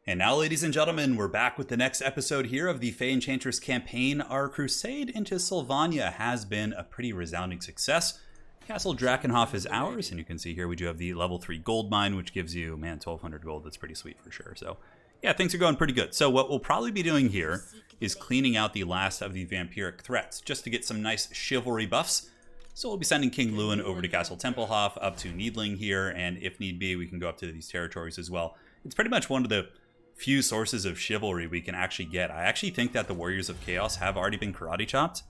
And now, ladies and gentlemen, we're back with the next episode here of the Fay Enchantress campaign. Our crusade into Sylvania has been a pretty resounding success. Castle Drakenhof is ours, and you can see here we do have the level 3 gold mine, which gives you, man, 1,200 gold. That's pretty sweet for sure. So, yeah, things are going pretty good. So what we'll probably be doing here is cleaning out the last of the vampiric threats, just to get some nice chivalry buffs. So we'll be sending King Lewin over to Castle Tempelhof, up to Needling here, and if need be, we can go up to these territories as well. It's pretty much one of the few sources of chivalry we can actually get. I actually think that the Warriors of Chaos have already been karate chopped.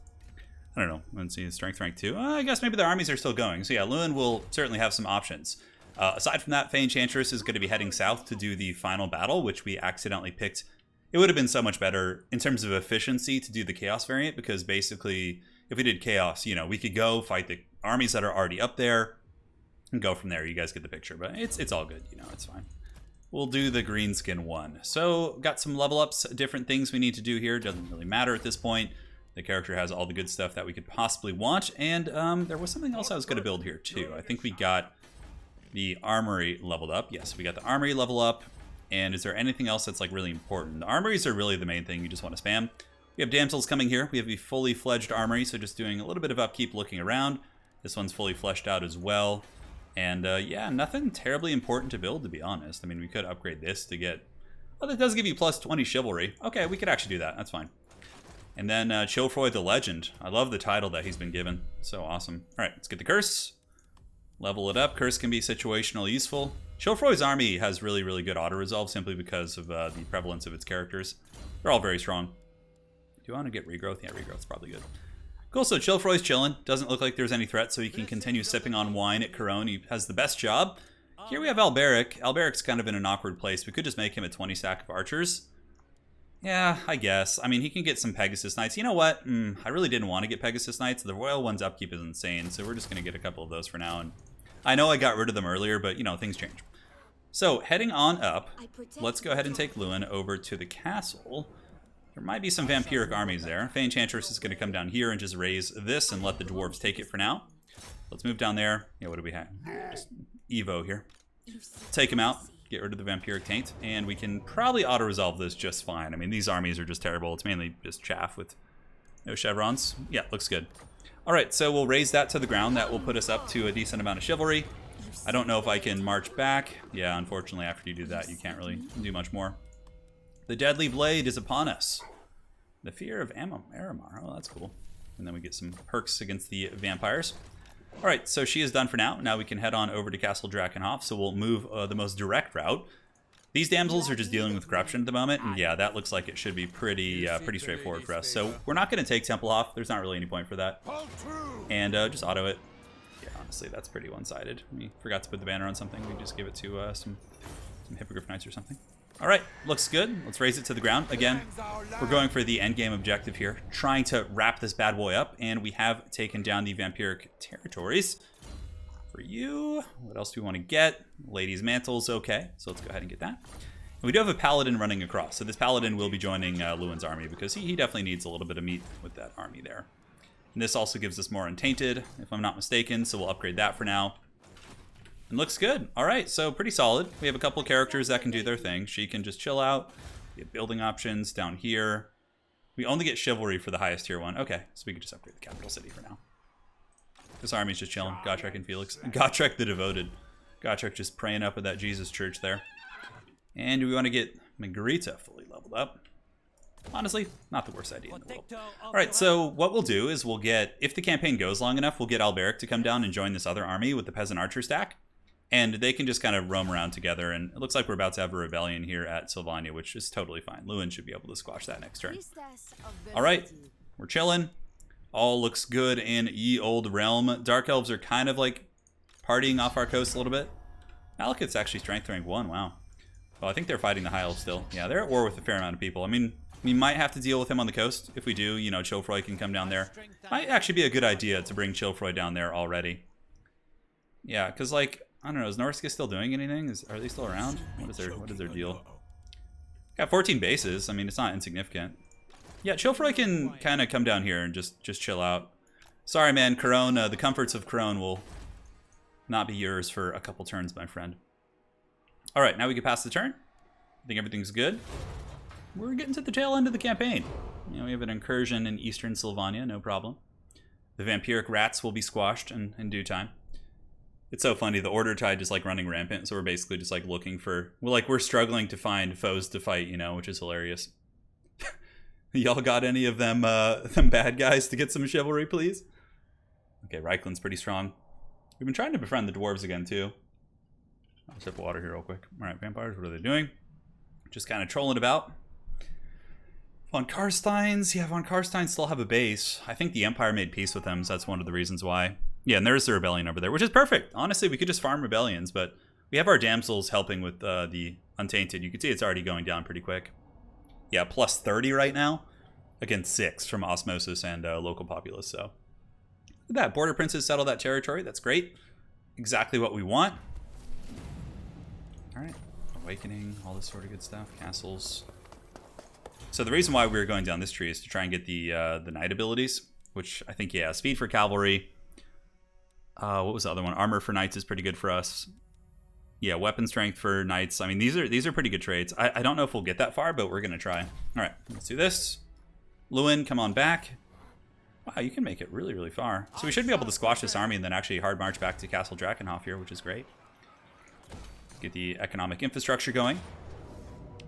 I don't know. Let's see, strength rank 2. I guess maybe their armies are still going. So yeah, Lewin will certainly have some options. Aside from that, Fay Enchantress is going to be heading south to do the final battle, which we accidentally picked. It would have been so much better in terms of efficiency to do the Chaos variant, because basically, if we did Chaos, you know, we could go fight the armies that are already up there and go from there. You guys get the picture, but it's all good, you know, it's fine. We'll do the greenskin one. So, got some level ups, different things we need to do here. Doesn't really matter at this point. The character has all the good stuff that we could possibly want. And there was something else I was going to build here too. I think we got the armory leveled up. Yes, we got the armory level up. And is there anything else that's like really important? The armories are really the main thing you just want to spam. We have damsels coming here. We have a fully fledged armory, so just doing a little bit of upkeep, looking around. This one's fully fleshed out as well. And yeah, nothing terribly important to build, to be honest. I mean, we could upgrade this to get... Oh, that does give you plus 20 chivalry. Okay, we could actually do that. That's fine. And then Chilfroy the Legend. I love the title that he's been given. So awesome. All right, let's get the curse. Level it up. Curse can be situational useful. Chilfroy's army has really, really good auto-resolve simply because of the prevalence of its characters. They're all very strong. Do you want to get regrowth? Yeah, regrowth's probably good. Cool, so Chilfroy's chilling. Doesn't look like there's any threat, so he can continue sipping on wine at Corone. He has the best job. Here we have Alberic. Alberic's kind of in an awkward place. We could just make him a 20 stack of archers. Yeah, I guess. I mean, he can get some Pegasus Knights. You know what? I really didn't want to get Pegasus Knights. The Royal One's upkeep is insane, so we're just going to get a couple of those for now. And I know I got rid of them earlier, but, you know, things change. So, heading on up, let's go ahead and take Lewin over to the castle. There might be some vampiric armies there. Fay Enchantress is going to come down here and just raise this and let the dwarves take it for now. Let's move down there. Yeah, what do we have? Just Evo here. Take him out. Get rid of the vampiric taint. And we can probably auto-resolve this just fine. I mean, these armies are just terrible. It's mainly just chaff with no chevrons. Yeah, looks good. All right, so we'll raise that to the ground. That will put us up to a decent amount of chivalry. I don't know if I can march back. Yeah, unfortunately, after you do that, you can't really do much more. The deadly blade is upon us. The fear of Aramar. Oh, that's cool. And then we get some perks against the vampires. All right, so she is done for now. Now we can head on over to Castle Drakenhof. So we'll move the most direct route. These damsels are just dealing with corruption at the moment. And yeah, that looks like it should be pretty straightforward for us. So we're not going to take Tempelhof. There's not really any point for that. And just auto it. Yeah, honestly, that's pretty one-sided. We forgot to put the banner on something. We just give it to some Hippogriff Knights or something. All right, looks good. Let's raise it to the ground. Again, we're going for the endgame objective here, trying to wrap this bad boy up, and we have taken down the vampiric territories. For you, what else do we want to get? Ladies' mantles, okay, so let's go ahead and get that. And we do have a paladin running across, so this paladin will be joining Lewin's army because he definitely needs a little bit of meat with that army there. And this also gives us more Untainted, if I'm not mistaken, so we'll upgrade that for now. And looks good. All right, so pretty solid. We have a couple characters that can do their thing. She can just chill out. We have building options down here. We only get chivalry for the highest tier one. Okay, so we could just upgrade the capital city for now. This army's just chilling. Gotrek and Felix. Gotrek the Devoted. Gotrek just praying up at that Jesus church there. And we want to get Margarita fully leveled up. Honestly, not the worst idea in the world. All right, so what we'll do is we'll get, if the campaign goes long enough, we'll get Alberic to come down and join this other army with the Peasant Archer stack. And they can just kind of roam around together. And it looks like we're about to have a rebellion here at Sylvania, which is totally fine. Lewin should be able to squash that next turn. All right, we're chilling. All looks good in Ye Old Realm. Dark Elves are kind of like partying off our coast a little bit. Malekith's actually strength rank 1, wow. Well, I think they're fighting the High Elves still. Yeah, they're at war with a fair amount of people. I mean, we might have to deal with him on the coast. If we do, you know, Chilfroy can come down there. Might actually be a good idea to bring Chilfroy down there already. Yeah, because, like, I don't know, is Norska still doing anything? Are they still around? What is their deal? Got 14 bases. I mean, it's not insignificant. Yeah, Chilfroy can kind of come down here and just chill out. Sorry, man, Corone, the comforts of Corone will not be yours for a couple turns, my friend. All right, now we can pass the turn. I think everything's good. We're getting to the tail end of the campaign. You know, we have an incursion in eastern Sylvania, no problem. The vampiric rats will be squashed in due time. It's so funny, the Order Tide just like running rampant, so we're basically just like looking for... we're struggling to find foes to fight, you know, which is hilarious. Y'all got any of them bad guys to get some chivalry, please? Okay, Reikland's pretty strong. We've been trying to befriend the dwarves again, too. I'll sip water here real quick. Alright, vampires, what are they doing? Just kind of trolling about. Von Karsteins, yeah, Von Karsteins still have a base. I think the Empire made peace with them, so that's one of the reasons why. Yeah, and there's the rebellion over there, which is perfect. Honestly, we could just farm rebellions, but we have our damsels helping with the Untainted. You can see it's already going down pretty quick. Yeah, plus 30 right now against 6 from Osmosis and local populace, so. Look at that, Border Princes settle that territory. That's great. Exactly what we want. Alright, Awakening, all this sort of good stuff. Castles. So the reason why we were going down this tree is to try and get the knight abilities, which I think, yeah, speed for cavalry. What was the other one? Armor for knights is pretty good for us. Yeah, weapon strength for knights. I mean, these are pretty good traits. I don't know if we'll get that far, but we're going to try. All right, let's do this. Lewin, come on back. Wow, you can make it really, really far. So we should be able to squash this army and then actually hard march back to Castle Drakenhof here, which is great. Get the economic infrastructure going.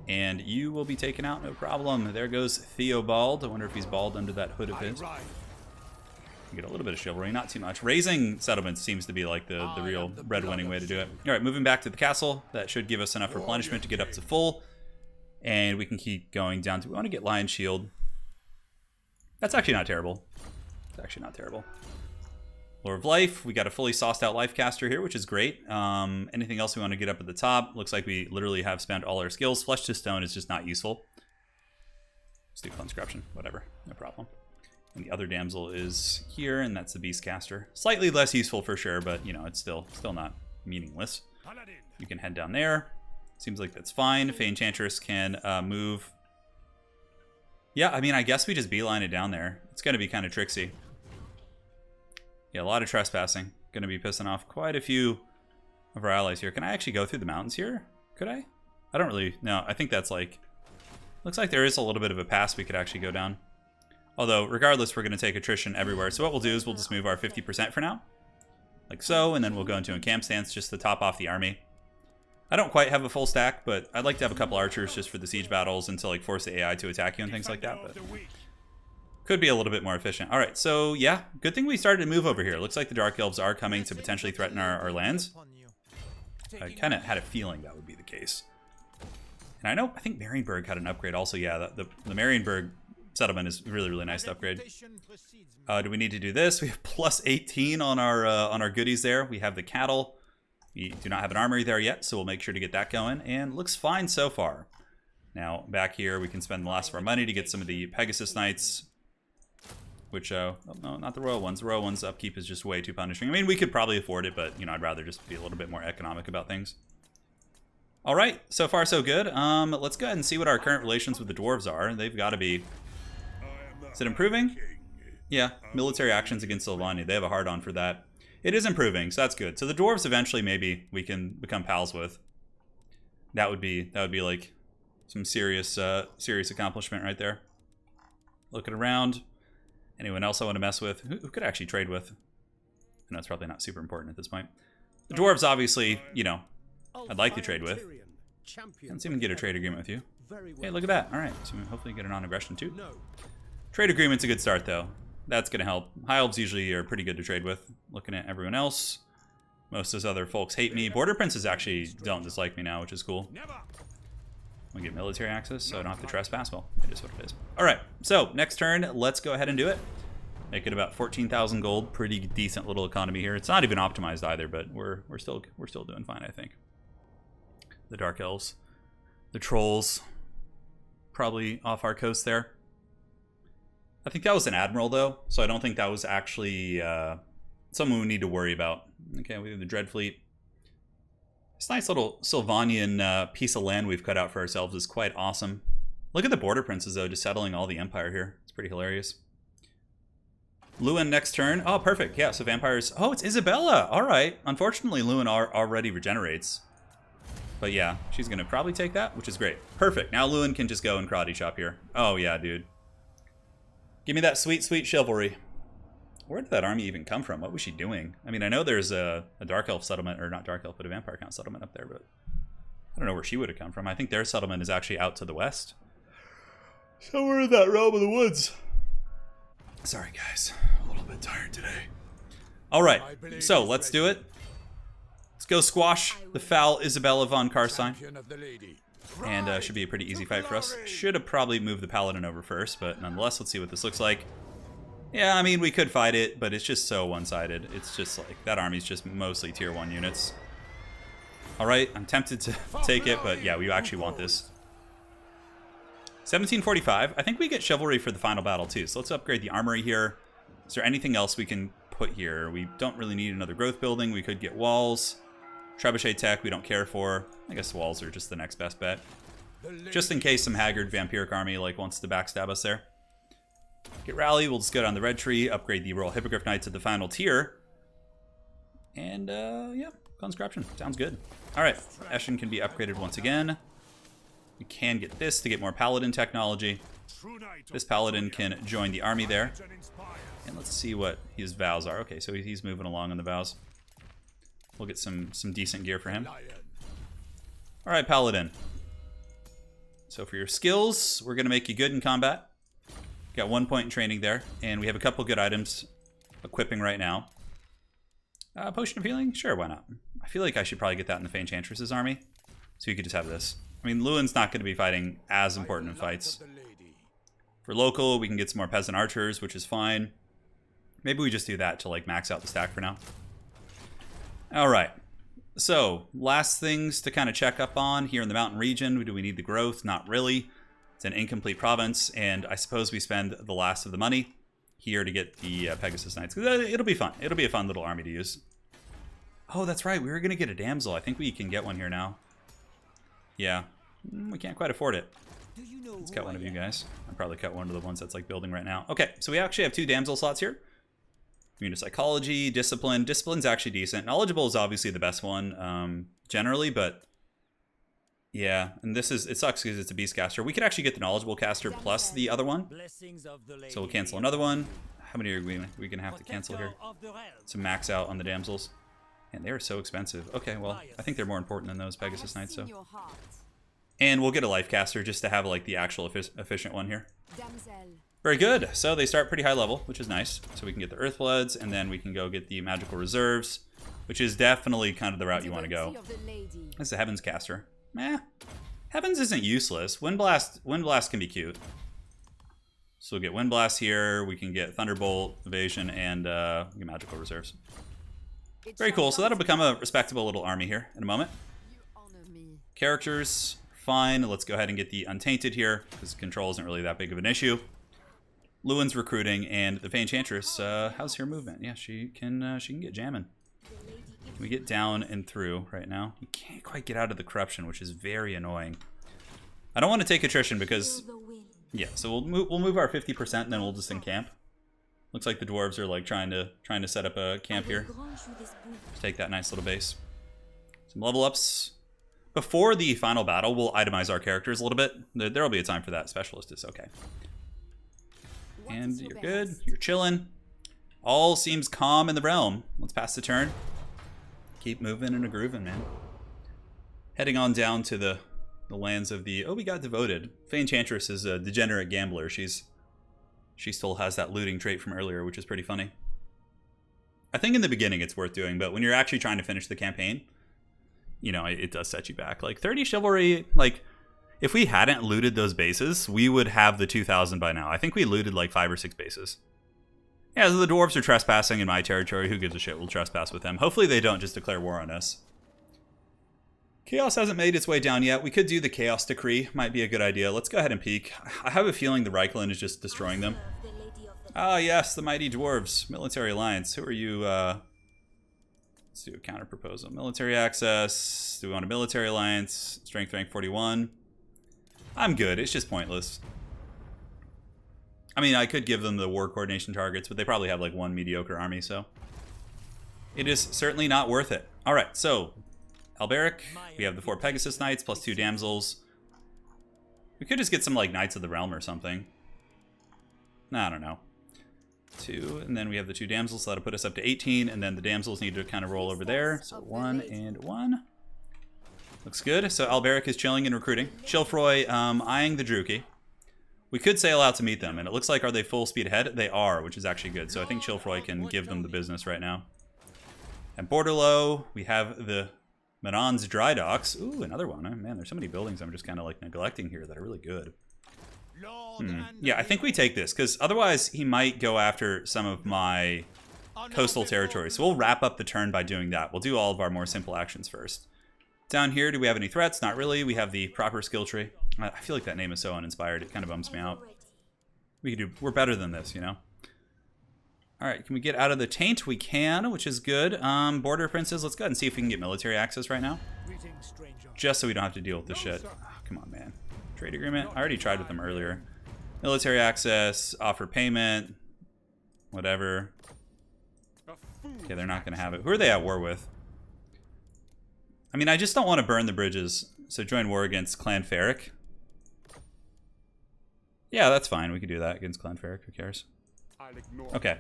And you will be taken out, no problem. There goes Theobald. I wonder if he's bald under that hood of his. You get a little bit of chivalry, not too much. Raising settlements seems to be like the real breadwinning way to do it. All right, moving back to the castle. That should give us enough replenishment to get up to full. And we can keep going down to... We want to get Lion Shield. That's actually not terrible. It's actually not terrible. Lore of Life. We got a fully sauced out life caster here, which is great. Anything else we want to get up at the top? Looks like we literally have spent all our skills. Flesh to Stone is just not useful. Let's do Conscription. Whatever. No problem. And the other damsel is here, and that's the Beast Caster. Slightly less useful for sure, but, you know, it's still not meaningless. You can head down there. Seems like that's fine. Fay Enchantress can move. Yeah, I mean, I guess we just beeline it down there. It's going to be kind of tricksy. Yeah, a lot of trespassing. Going to be pissing off quite a few of our allies here. Can I actually go through the mountains here? Could I? I don't really... No, I think that's like... Looks like there is a little bit of a pass we could actually go down. Although, regardless, we're going to take attrition everywhere. So what we'll do is we'll just move our 50% for now. Like so, and then we'll go into a camp stance just to top off the army. I don't quite have a full stack, but I'd like to have a couple archers just for the siege battles and to like force the AI to attack you and things like that. But could be a little bit more efficient. All right, so yeah, good thing we started to move over here. Looks like the Dark Elves are coming to potentially threaten our lands. I kind of had a feeling that would be the case. And I think Marienburg had an upgrade also. Yeah, the Marienburg settlement is really, really nice to upgrade. Do we need to do this? We have plus 18 on our goodies there. We have the cattle. We do not have an armory there yet, so we'll make sure to get that going. And looks fine so far. Now, back here, we can spend the last of our money to get some of the Pegasus Knights. Which, oh, no, not the Royal ones. The Royal ones' upkeep is just way too punishing. I mean, we could probably afford it, but, you know, I'd rather just be a little bit more economic about things. All right, so far so good. Let's go ahead and see what our current relations with the dwarves are. They've got to be... Is it improving? Yeah, military actions against Sylvania. They have a hard-on for that. It is improving, so that's good. So the dwarves eventually maybe we can become pals with. That would be like some serious accomplishment right there. Looking around. Anyone else I want to mess with? Who could I actually trade with? I know it's probably not super important at this point. The dwarves, obviously, you know, I'd like to trade with. Let's even get a trade agreement with you. Hey, look at that. All right, so hopefully get a non-aggression too. Trade agreement's a good start, though. That's going to help. High Elves usually are pretty good to trade with. Looking at everyone else. Most of those other folks hate me. Border Princes actually don't dislike me now, which is cool. We get military access, so I don't have to trespass. Well, it is what it is. All right, so next turn, let's go ahead and do it. Make it about 14,000 gold. Pretty decent little economy here. It's not even optimized either, but we're still doing fine, I think. The Dark Elves, the Trolls, probably off our coast there. I think that was an admiral, though, so I don't think that was actually someone we need to worry about. Okay, we have the Dread Fleet. This nice little Sylvanian piece of land we've cut out for ourselves is quite awesome. Look at the Border Princes, though, just settling all the Empire here. It's pretty hilarious. Lewin next turn. Oh, perfect. Yeah, so vampires. Oh, it's Isabella. All right. Unfortunately, Lewin already regenerates. But yeah, she's going to probably take that, which is great. Perfect. Now Lewin can just go and karate chop here. Oh, yeah, dude. Give me that sweet, sweet chivalry. Where did that army even come from? What was she doing? I mean, I know there's a Dark Elf settlement, or not Dark Elf, but a Vampire Count settlement up there, but I don't know where she would have come from. I think their settlement is actually out to the west. Somewhere in that realm of the woods. Sorry, guys. A little bit tired today. All right, so let's do it. Let's go squash the foul Isabella von Carstein. And should be a pretty easy fight for us. Should have probably moved the paladin over first, but nonetheless, let's see what this looks like. Yeah, I mean, we could fight it, but it's just so one-sided. It's just like, that army's just mostly tier 1 units. All right, I'm tempted to take it, but yeah, we actually want this. 1745. I think we get chivalry for the final battle, too. So let's upgrade the armory here. Is there anything else we can put here? We don't really need another growth building. We could get walls. Trebuchet tech we don't care for. I guess walls are just the next best bet. Just in case some haggard vampiric army like wants to backstab us there. Get rally, we'll just go down the red tree, upgrade the Royal Hippogriff Knights at the final tier. And yeah, conscription. Sounds good. Alright, Eshin can be upgraded once again. We can get this to get more paladin technology. This paladin can join the army there. And let's see what his vows are. Okay, so he's moving along on the vows. We'll get some decent gear for him. Alright, paladin. So for your skills, we're going to make you good in combat. Got 1 point in training there. And we have a couple good items equipping right now. Potion of healing? Sure, why not? I feel like I should probably get that in the Fay Enchantress' army. So you could just have this. I mean, Lewin's not going to be fighting as important in fights. For local, we can get some more peasant archers, which is fine. Maybe we just do that to like max out the stack for now. Alright, so last things to kind of check up on here in the mountain region. Do we need the growth? Not really. It's an incomplete province, and I suppose we spend the last of the money here to get the Pegasus Knights. It'll be fun. It'll be a fun little army to use. Oh, that's right. We were going to get a damsel. I think we can get one here now. Yeah, we can't quite afford it. Let's cut one of you guys. I'll probably cut one of the ones that's like building right now. Okay, so we actually have 2 damsel slots here. Immunopsychology, discipline. Discipline's actually decent. Knowledgeable is obviously the best one, generally, but yeah, and this is, it sucks because it's a beast caster. We could actually get the knowledgeable caster plus the other one. So we'll cancel another one. How many are we gonna have to cancel here to max out on the damsels? And they're so expensive. Okay, well, I think they're more important than those Pegasus Knights, so. And we'll get a life caster just to have like the actual efficient one here. Very good. So they start pretty high level, which is nice. So we can get the Earthbloods, and then we can go get the magical reserves, which is definitely kind of the route you want to go. That's a Heavens caster. Meh. Heavens isn't useless. Windblast can be cute. So we'll get Windblast here. We can get Thunderbolt, Evasion, and we get magical reserves. Very cool. So that'll become a respectable little army here in a moment. Characters, fine. Let's go ahead and get the Untainted here, because control isn't really that big of an issue. Lewin's recruiting, and the Fay Enchantress, how's her movement? Yeah, she can get jamming. Can we get down and through right now? You can't quite get out of the corruption, which is very annoying. I don't want to take attrition because, yeah. So we'll move our 50%, and then we'll just encamp. Looks like the dwarves are like trying to set up a camp here. Just take that nice little base. Some level ups. Before the final battle, we'll itemize our characters a little bit. There'll be a time for that. Specialist is okay. And you're good. You're chilling. All seems calm in the realm. Let's pass the turn. Keep moving and a-grooving, man. Heading on down to the lands of the... Oh, we got devoted. Fay Enchantress is a degenerate gambler. She still has that looting trait from earlier, which is pretty funny. I think in the beginning it's worth doing, but when you're actually trying to finish the campaign, you know, it does set you back. Like, 30 chivalry, like... If we hadn't looted those bases, we would have the 2,000 by now. I think we looted like 5 or 6 bases. Yeah, so the dwarves are trespassing in my territory. Who gives a shit? We'll trespass with them. Hopefully they don't just declare war on us. Chaos hasn't made its way down yet. We could do the Chaos Decree. Might be a good idea. Let's go ahead and peek. I have a feeling the Reichland is just destroying them. Ah, yes, the mighty dwarves. Military alliance. Who are you? Let's do a counter proposal. Military access. Do we want a military alliance? Strength rank 41. I'm good. It's just pointless. I mean, I could give them the war coordination targets, but they probably have like 1 mediocre army, so it is certainly not worth it. All right, so Alberic. We have the 4 Pegasus Knights plus 2 Damsels. We could just get some, like, Knights of the Realm or something. Nah, I don't know. 2, and then we have the 2 Damsels, so that'll put us up to 18, and then the Damsels need to kind of roll over there. So 1 and 1. Looks good. So Alberic is chilling and recruiting. Chilfroy eyeing the Druki. We could sail out to meet them, and it looks like, are they full speed ahead? They are, which is actually good. So I think Chilfroy can give them the business right now. At Borderlow, we have the Manon's Dry Docks. Ooh, another one. Oh, man, there's so many buildings I'm just kind of like neglecting here that are really good. Yeah, I think we take this, because otherwise he might go after some of my coastal territories. So we'll wrap up the turn by doing that. We'll do all of our more simple actions first. Down here, do we have any threats? Not really. We have the proper skill tree. I feel like that name is so uninspired. It kind of bums me out. We're better than this, you know? All right, can we get out of the taint? We can, which is good. Border princes, let's go ahead and see if we can get military access right now. Just so we don't have to deal with this shit. Oh, come on, man. Trade agreement? I already tried with them earlier. Military access, offer payment, whatever. Okay, they're not going to have it. Who are they at war with? I mean, I just don't want to burn the bridges. So join war against Clan Ferric. Yeah, that's fine. We can do that against Clan Ferric. Who cares? Okay.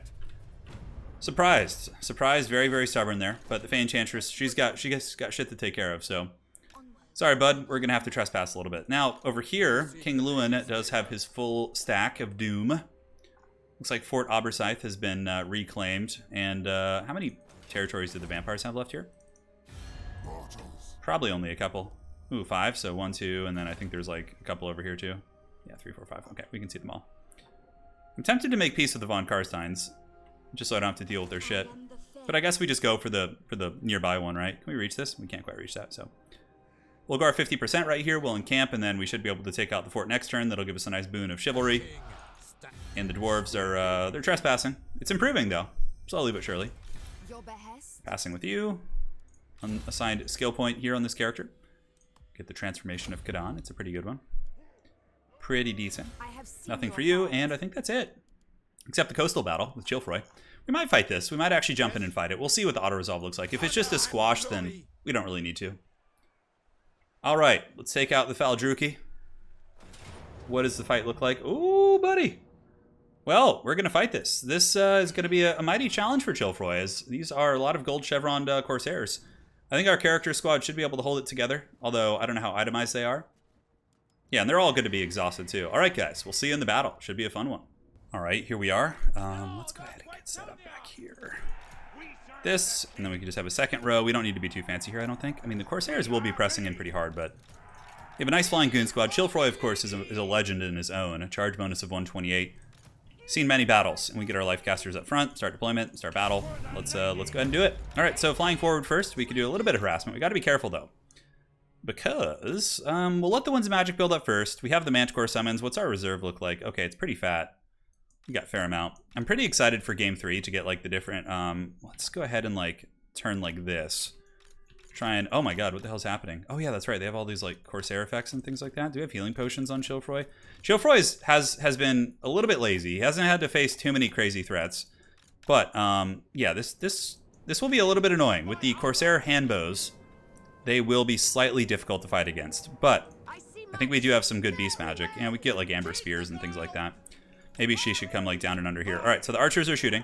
Surprised. Surprised. Very, very stubborn there. But the Fay Enchantress, she's got shit to take care of, so... Sorry, bud. We're going to have to trespass a little bit. Now, over here, King Lewin does have his full stack of doom. Looks like Fort Abersyth has been reclaimed. And how many territories do the vampires have left here? Probably only a couple. Ooh, 5. So 1, 2, and then I think there's like a couple over here too. Yeah, 3, 4, 5. Okay, we can see them all. I'm tempted to make peace with the Von Karsteins, just so I don't have to deal with their shit. But I guess we just go for the nearby one, right? Can we reach this? We can't quite reach that, so. We'll go our 50% right here. We'll encamp, and then we should be able to take out the fort next turn. That'll give us a nice boon of chivalry. And the dwarves are, they're trespassing. It's improving, though. Slowly but surely. Passing with you. Unassigned skill point here on this character. Get the transformation of Kadan. It's a pretty good one. Pretty decent. Nothing for you, and I think that's it. Except the coastal battle with Chilfroy. We might fight this. We might actually jump in and fight it. We'll see what the auto-resolve looks like. If it's just a squash, then we don't really need to. All right, let's take out the Faldruki. What does the fight look like? Ooh, buddy. Well, we're going to fight this. This is going to be a mighty challenge for Chilfroy, as these are a lot of gold chevroned Corsairs. I think our character squad should be able to hold it together, although I don't know how itemized they are. Yeah, and they're all going to be exhausted too. All right, guys, we'll see you in the battle. Should be a fun one. All right, here we are. Let's go ahead and get set up back here. This, and then we can just have a second row. We don't need to be too fancy here, I don't think. I mean, the Corsairs will be pressing in pretty hard, but we have a nice flying goon squad. Chilfroy, of course, is a legend in his own. A charge bonus of 128. Seen many battles, and we get our life casters up front. Start deployment, start battle. Let's go ahead and do it. All right, so flying forward first, we can do a little bit of harassment. We got to be careful though, because we'll let the Winds of Magic build up first. We have the Manticore summons. What's our reserve look like? Okay, it's pretty fat. We got a fair amount. I'm pretty excited for game 3 to get like the different. Let's go ahead and like turn like this. Try and, oh my god, what the hell's happening? Oh yeah, that's right. They have all these like Corsair effects and things like that. Do we have healing potions on Chilfroy? Chilfroy has been a little bit lazy. He hasn't had to face too many crazy threats. But yeah, this will be a little bit annoying. With the Corsair handbows, they will be slightly difficult to fight against. But I think we do have some good beast magic. You know, we get like amber spears and things like that. Maybe she should come like down and under here. All right, so the archers are shooting.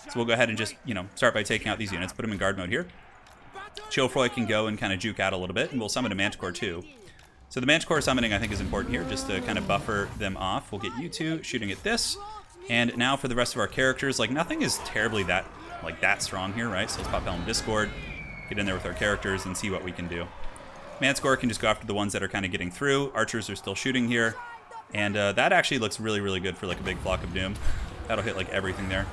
So we'll go ahead and just, you know, start by taking out these units, put them in guard mode here. Chilfroy can go and kind of juke out a little bit, and we'll summon a Manticore too. So the Manticore summoning I think is important here, just to kind of buffer them off. We'll get you two shooting at this. And now for the rest of our characters, like nothing is terribly that strong here, right? So let's pop Helm Discord, get in there with our characters and see what we can do. Manticore can just go after the ones that are kind of getting through. Archers are still shooting here. And that actually looks really, really good for like a big flock of doom. That'll hit like everything there.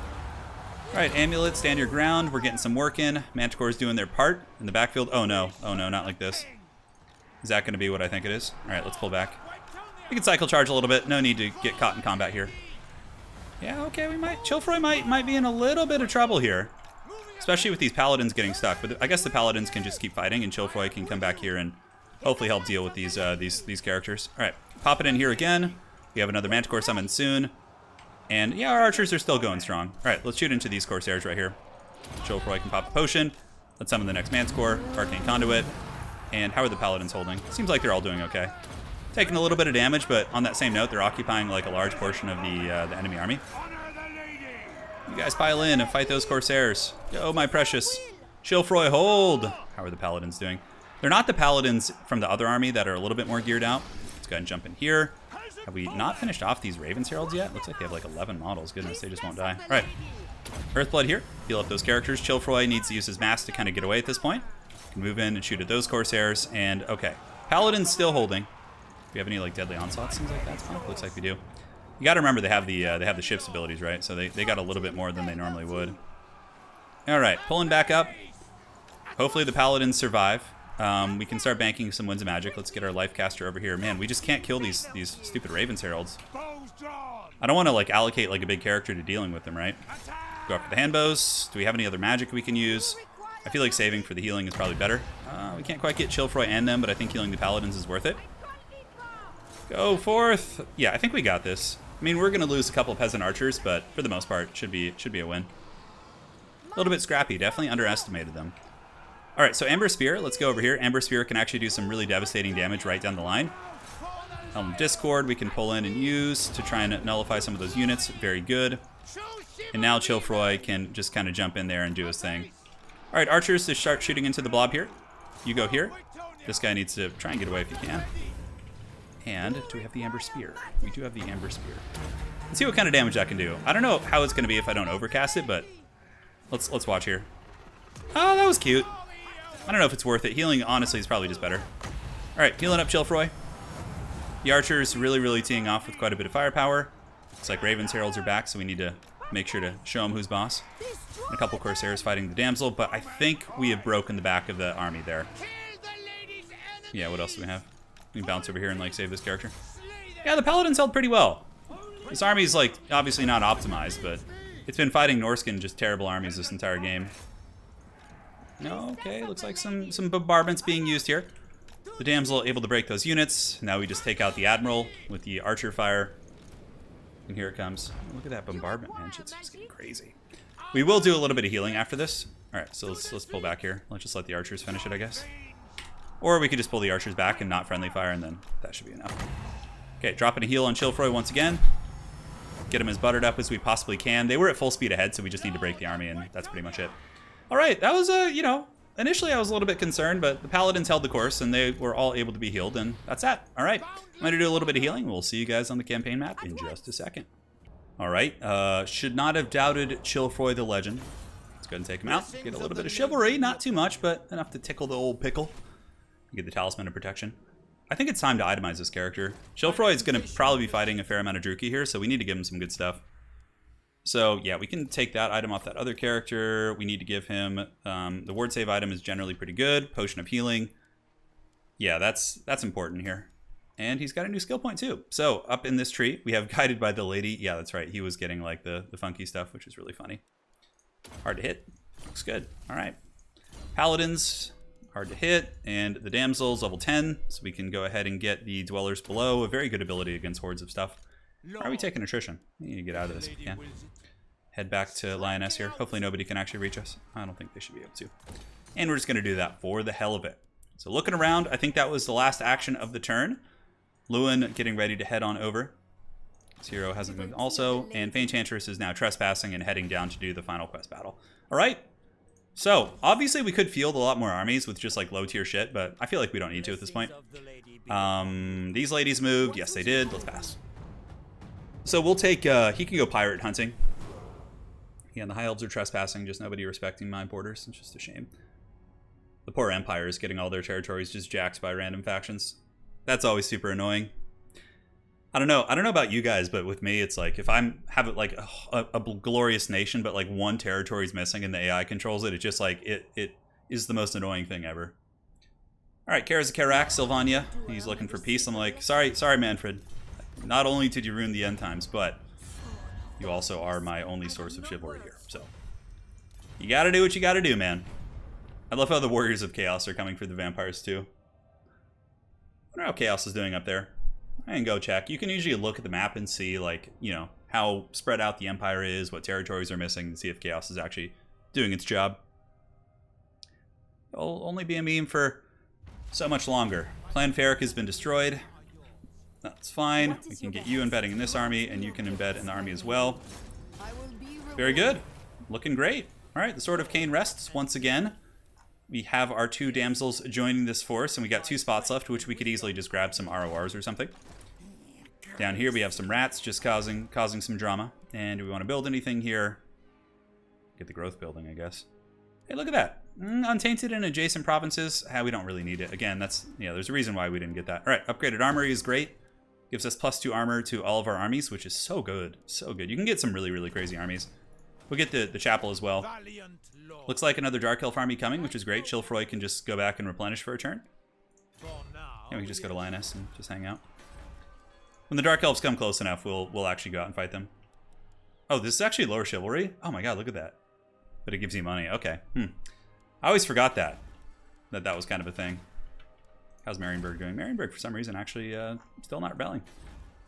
All right, Amulet, stand your ground. We're getting some work in. Manticore's doing their part in the backfield. Oh no, not like this. Is that going to be what I think it is? All right, let's pull back. We can cycle charge a little bit. No need to get caught in combat here. Yeah, okay, we might. Chilfroy might be in a little bit of trouble here, especially with these paladins getting stuck. But I guess the paladins can just keep fighting, and Chilfroy can come back here and hopefully help deal with these characters. All right, pop it in here again. We have another Manticore summon soon. And yeah, our archers are still going strong. All right, let's shoot into these Corsairs right here. Chilfroy can pop a potion. Let's summon the next Manticore, Arcane Conduit. And how are the paladins holding? Seems like they're all doing okay. Taking a little bit of damage, but on that same note, they're occupying like a large portion of the enemy army. You guys pile in and fight those Corsairs. Go, my precious. Chilfroy, hold! How are the paladins doing? They're not the paladins from the other army that are a little bit more geared out. Let's go ahead and jump in here. Have we not finished off these Ravens Heralds yet? Looks like they have like 11 models. Goodness, they just won't die. All right. Earthblood here. Heal up those characters. Chilfroy needs to use his mask to kind of get away at this point. Can move in and shoot at those Corsairs. And, okay. Paladin's still holding. Do we have any like deadly onslaughts, things like that? Oh, looks like we do. You got to remember they have the shift's abilities, right? So they got a little bit more than they normally would. All right, pulling back up. Hopefully the paladins survive. We can start banking some Winds of Magic. Let's get our life caster over here. Man, we just can't kill these stupid Ravens Heralds. I don't want to like allocate like a big character to dealing with them, right? Go after the hand bows. Do we have any other magic we can use? I feel like saving for the healing is probably better. We can't quite get Chilfroy and them, but I think healing the paladins is worth it. Go forth. Yeah, I think we got this. I mean, we're going to lose a couple of peasant archers, but for the most part, should be a win. A little bit scrappy. Definitely underestimated them. All right, so Amber Spear. Let's go over here. Amber Spear can actually do some really devastating damage right down the line. Discord we can pull in and use to try and nullify some of those units. Very good. And now Chilfroy can just kind of jump in there and do his thing. All right, archers, to start shooting into the blob here. You go here. This guy needs to try and get away if you can. And do we have the Amber Spear? We do have the Amber Spear. Let's see what kind of damage that can do. I don't know how it's going to be if I don't overcast it, but let's watch here. Oh, that was cute. I don't know if it's worth it. Healing, honestly, is probably just better. All right, healing up Chilfroy. The archers really teeing off with quite a bit of firepower. Looks like Ravens Heralds are back, so we need to make sure to show them who's boss. And a couple Corsairs fighting the damsel, but I think we have broken the back of the army there. Yeah, what else do we have? We can bounce over here and like save this character. Yeah, the paladins held pretty well. This army's like obviously not optimized, but it's been fighting Norskin, just terrible armies this entire game. Okay, looks like some bombardments being used here. The damsel able to break those units. Now we just take out the admiral with the archer fire. And here it comes. Look at that bombardment, man. Shit's just getting crazy. We will do a little bit of healing after this. All right, so let's pull back here. Let's just let the archers finish it, I guess. Or we could just pull the archers back and not friendly fire, and then that should be enough. Okay, dropping a heal on Chilfroy once again. Get him as buttered up as we possibly can. They were at full speed ahead, so we just need to break the army, and that's pretty much it. All right, that was, initially I was a little bit concerned, but the paladins held the course, and they were all able to be healed, and that's that. All right, I'm going to do a little bit of healing. We'll see you guys on the campaign map in just a second. All right, should not have doubted Chilfroy the legend. Let's go ahead and take him out. Get a little bit of chivalry, not too much, but enough to tickle the old pickle. Get the Talisman of Protection. I think it's time to itemize this character. Chilfroy is going to probably be fighting a fair amount of Druki here, so we need to give him some good stuff. So, yeah, we can take that item off that other character. We need to give him... the ward save item is generally pretty good. Potion of Healing. Yeah, that's important here. And he's got a new skill point, too. So, up in this tree, we have Guided by the Lady. Yeah, that's right. He was getting, like, the funky stuff, which is really funny. Hard to hit. Looks good. All right. Paladins... hard to hit, and the damsel's level 10, so we can go ahead and get the dwellers below. A very good ability against hordes of stuff. How are we taking attrition? We need to get out of this if we can. Head back to Lioness here. Hopefully nobody can actually reach us. I don't think they should be able to. And we're just going to do that for the hell of it. So looking around, I think that was the last action of the turn. Lewin getting ready to head on over. This hero hasn't moved also, and Fay Enchantress is now trespassing and heading down to do the final quest battle. All right. So, obviously we could field a lot more armies with just like low tier shit, but I feel like we don't need to at this point. These ladies moved. Yes, they did. Let's pass. So we'll take, he can go pirate hunting. Yeah, and the High Elves are trespassing, just nobody respecting my borders. It's just a shame. The poor Empire is getting all their territories just jacked by random factions. That's always super annoying. I don't know about you guys, but with me, it's like if I'm have like a glorious nation, but like one territory is missing and the AI controls it, it's just like it is the most annoying thing ever. All right, Kara's a Karak, Sylvania. He's looking for peace. I'm like, sorry, Manfred. Not only did you ruin the end times, but you also are my only source of chivalry here. So you got to do what you got to do, man. I love how the Warriors of Chaos are coming for the vampires too. I wonder how Chaos is doing up there. I can go check. You can usually look at the map and see, like, you know, how spread out the Empire is, what territories are missing, and see if Chaos is actually doing its job. It'll only be a meme for so much longer. Clan Ferric has been destroyed. That's fine. We can get you embedding in this army, and you can embed in the army as well. Very good. Looking great. All right, the Sword of Cain rests once again. We have our 2 damsels joining this force, and we got 2 spots left, which we could easily just grab some RORs or something. Down here, we have some rats just causing some drama. And do we want to build anything here? Get the growth building, I guess. Hey, look at that. Untainted in adjacent provinces. We don't really need it. Again, there's a reason why we didn't get that. All right, upgraded armory is great. Gives us +2 armor to all of our armies, which is so good. So good. You can get some really, really crazy armies. We'll get the chapel as well. Looks like another Dark Elf army coming, which is great. Chilfroy can just go back and replenish for a turn. Yeah, we can just go to Lioness and just hang out. When the Dark Elves come close enough, we'll actually go out and fight them. Oh, this is actually lower chivalry? Oh my god, look at that. But it gives you money. Okay. I always forgot that was kind of a thing. How's Marienburg doing? Marienburg, for some reason, actually still not rebelling.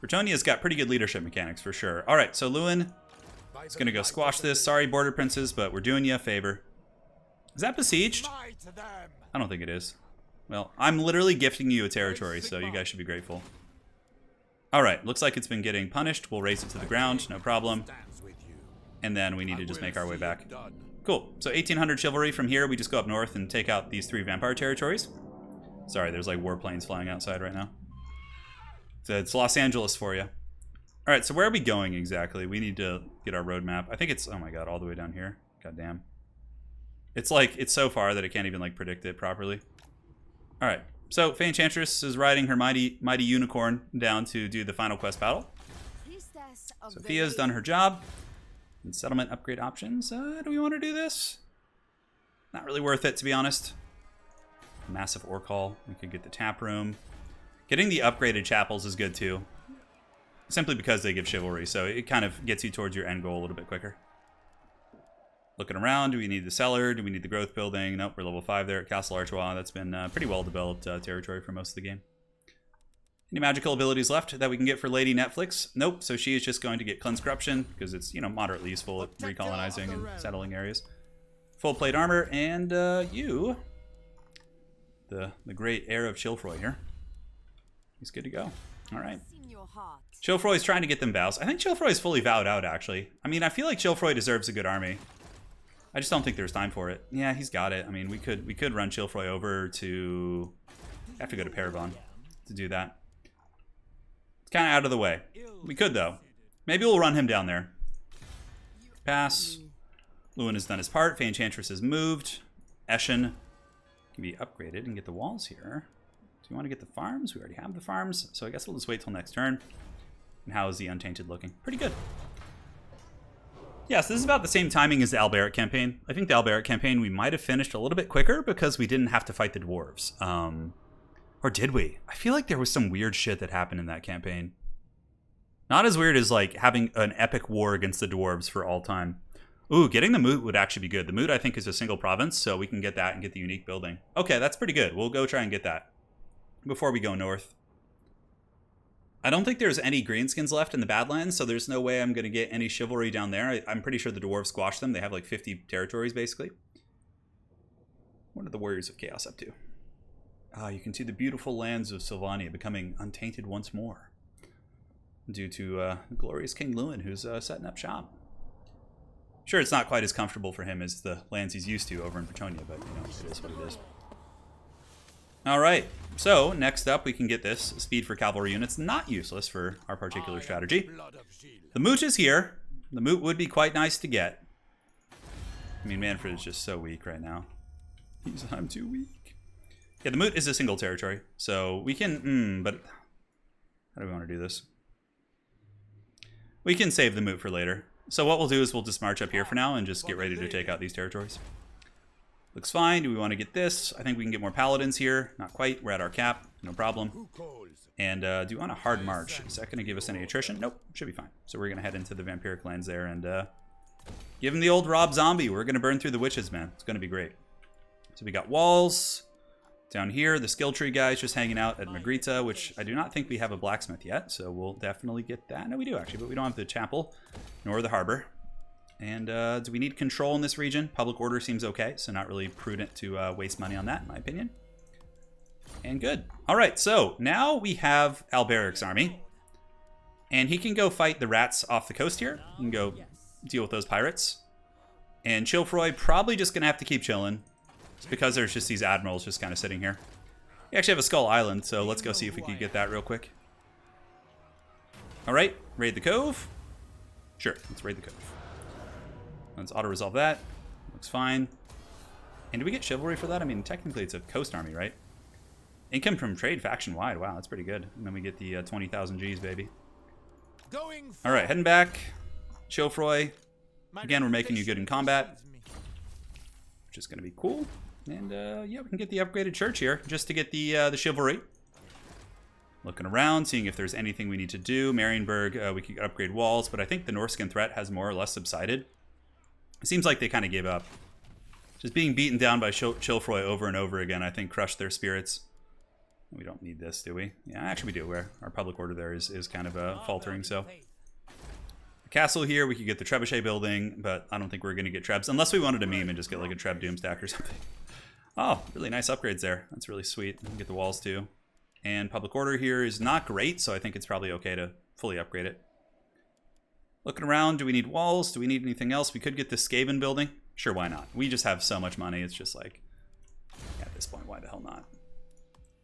Bretonnia's got pretty good leadership mechanics, for sure. All right, so Lewin is going to go squash this. Sorry, border princes, but we're doing you a favor. Is that besieged? I don't think it is. Well, I'm literally gifting you a territory, so you guys should be grateful. All right, looks like it's been getting punished. We'll raise it to the ground, no problem. And then we need to just make our way back. Cool. So 1800 chivalry. From here, we just go up north and take out these 3 vampire territories. Sorry, there's like warplanes flying outside right now. So it's Los Angeles for you. All right, so where are we going exactly? We need to get our roadmap. I think it's, oh my god, all the way down here. God damn. It's like, it's so far that I can't even like predict it properly. All right, so Fay Enchantress is riding her mighty unicorn down to do the final quest battle. Sophia's done her job. And settlement upgrade options. Do we want to do this? Not really worth it, to be honest. Massive ore call. We could get the tap room. Getting the upgraded chapels is good too. Simply because they give chivalry, so it kind of gets you towards your end goal a little bit quicker. Looking around, do we need the cellar? Do we need the growth building? Nope, we're level 5 there at Castle Artois. That's been pretty well developed territory for most of the game. Any magical abilities left that we can get for Lady Netflix? Nope, so she is just going to get Cleanse Corruption, because it's, moderately useful at recolonizing and settling areas. Full plate armor, and you, the great heir of Chilfroy here. He's good to go. All right. Chilfroy's trying to get them vows. I think Chilfroy's fully vowed out, actually. I mean, I feel like Chilfroy deserves a good army. I just don't think there's time for it. Yeah, he's got it. I mean, we could run Chilfroy over to... I have to go to Paragon to do that. Kind of out of the way. We could, though. Maybe we'll run him down there. Pass. Lewin has done his part. Fay Enchantress has moved. Eschen can be upgraded and get the walls here. Do you want to get the farms? We already have the farms, so I guess we'll just wait till next turn. And how is the Untainted looking? Pretty good. Yeah, so this is about the same timing as the Alberic campaign. I think the Alberic campaign we might have finished a little bit quicker because we didn't have to fight the dwarves. Or did we? I feel like there was some weird shit that happened in that campaign. Not as weird as like having an epic war against the dwarves for all time. Ooh, getting the Moot would actually be good. The Moot, I think, is a single province, so we can get that and get the unique building. Okay, that's pretty good. We'll go try and get that before we go north. I don't think there's any greenskins left in the Badlands, so there's no way I'm going to get any chivalry down there. I'm pretty sure the dwarves squashed them. They have like 50 territories, basically. What are the Warriors of Chaos up to? You can see the beautiful lands of Sylvania becoming untainted once more. Due to glorious King Lewin, who's setting up shop. Sure, it's not quite as comfortable for him as the lands he's used to over in Bretonnia, but, it is what it is. Alright, so next up we can get this. Speed for cavalry units, not useless for our particular strategy. The Moot is here. The Moot would be quite nice to get. I mean, Manfred is just so weak right now. I'm too weak. Yeah, the Moot is a single territory, so we can, but how do we want to do this? We can save the Moot for later. So what we'll do is we'll just march up here for now and just get ready to take out these territories. Looks fine. Do we want to get this? I think we can get more paladins here. Not quite. We're at our cap. No problem. And do you want a hard march? Is that going to give us any attrition? Nope. Should be fine. So we're going to head into the vampiric lands there and give him the old Rob Zombie. We're going to burn through the witches, man. It's going to be great. So we got walls. Down here, the skill tree guy's just hanging out at Magrita, which I do not think we have a blacksmith yet, so we'll definitely get that. No, we do actually, but we don't have the chapel, nor the harbor. And do we need control in this region? Public order seems okay, so not really prudent to waste money on that, in my opinion. And good. All right, so now we have Alberic's army. And he can go fight the rats off the coast here. He can go deal with those pirates. And Chilfroy probably just going to have to keep chilling. It's because there's just these admirals just kind of sitting here. We actually have a Skull Island, so let's go see if we can get that real quick. All right, raid the cove. Sure, let's raid the cove. Let's auto-resolve that. Looks fine. And do we get chivalry for that? I mean, technically it's a coast army, right? Income from trade faction-wide. Wow, that's pretty good. And then we get the 20,000 Gs, baby. All right, heading back. Chilfroy. Again, we're making you good in combat, which is going to be cool. And yeah, we can get the upgraded church here just to get the chivalry. Looking around, seeing if there's anything we need to do. Marienburg, we could upgrade walls, but I think the Norskin threat has more or less subsided. It seems like they kind of gave up. Just being beaten down by Chilfroy over and over again, I think, crushed their spirits. We don't need this, do we? Yeah, actually we do. Where our public order there is kind of faltering, so. The castle here, we could get the trebuchet building, but I don't think we're going to get trebs. Unless we wanted a meme and just get like a treb doomstack or something. Oh, really nice upgrades there. That's really sweet. We can get the walls too. And public order here is not great, so I think it's probably okay to fully upgrade it. Looking around, do we need walls? Do we need anything else? We could get the Skaven building. Sure, why not? We just have so much money, it's just like, at this point, why the hell not?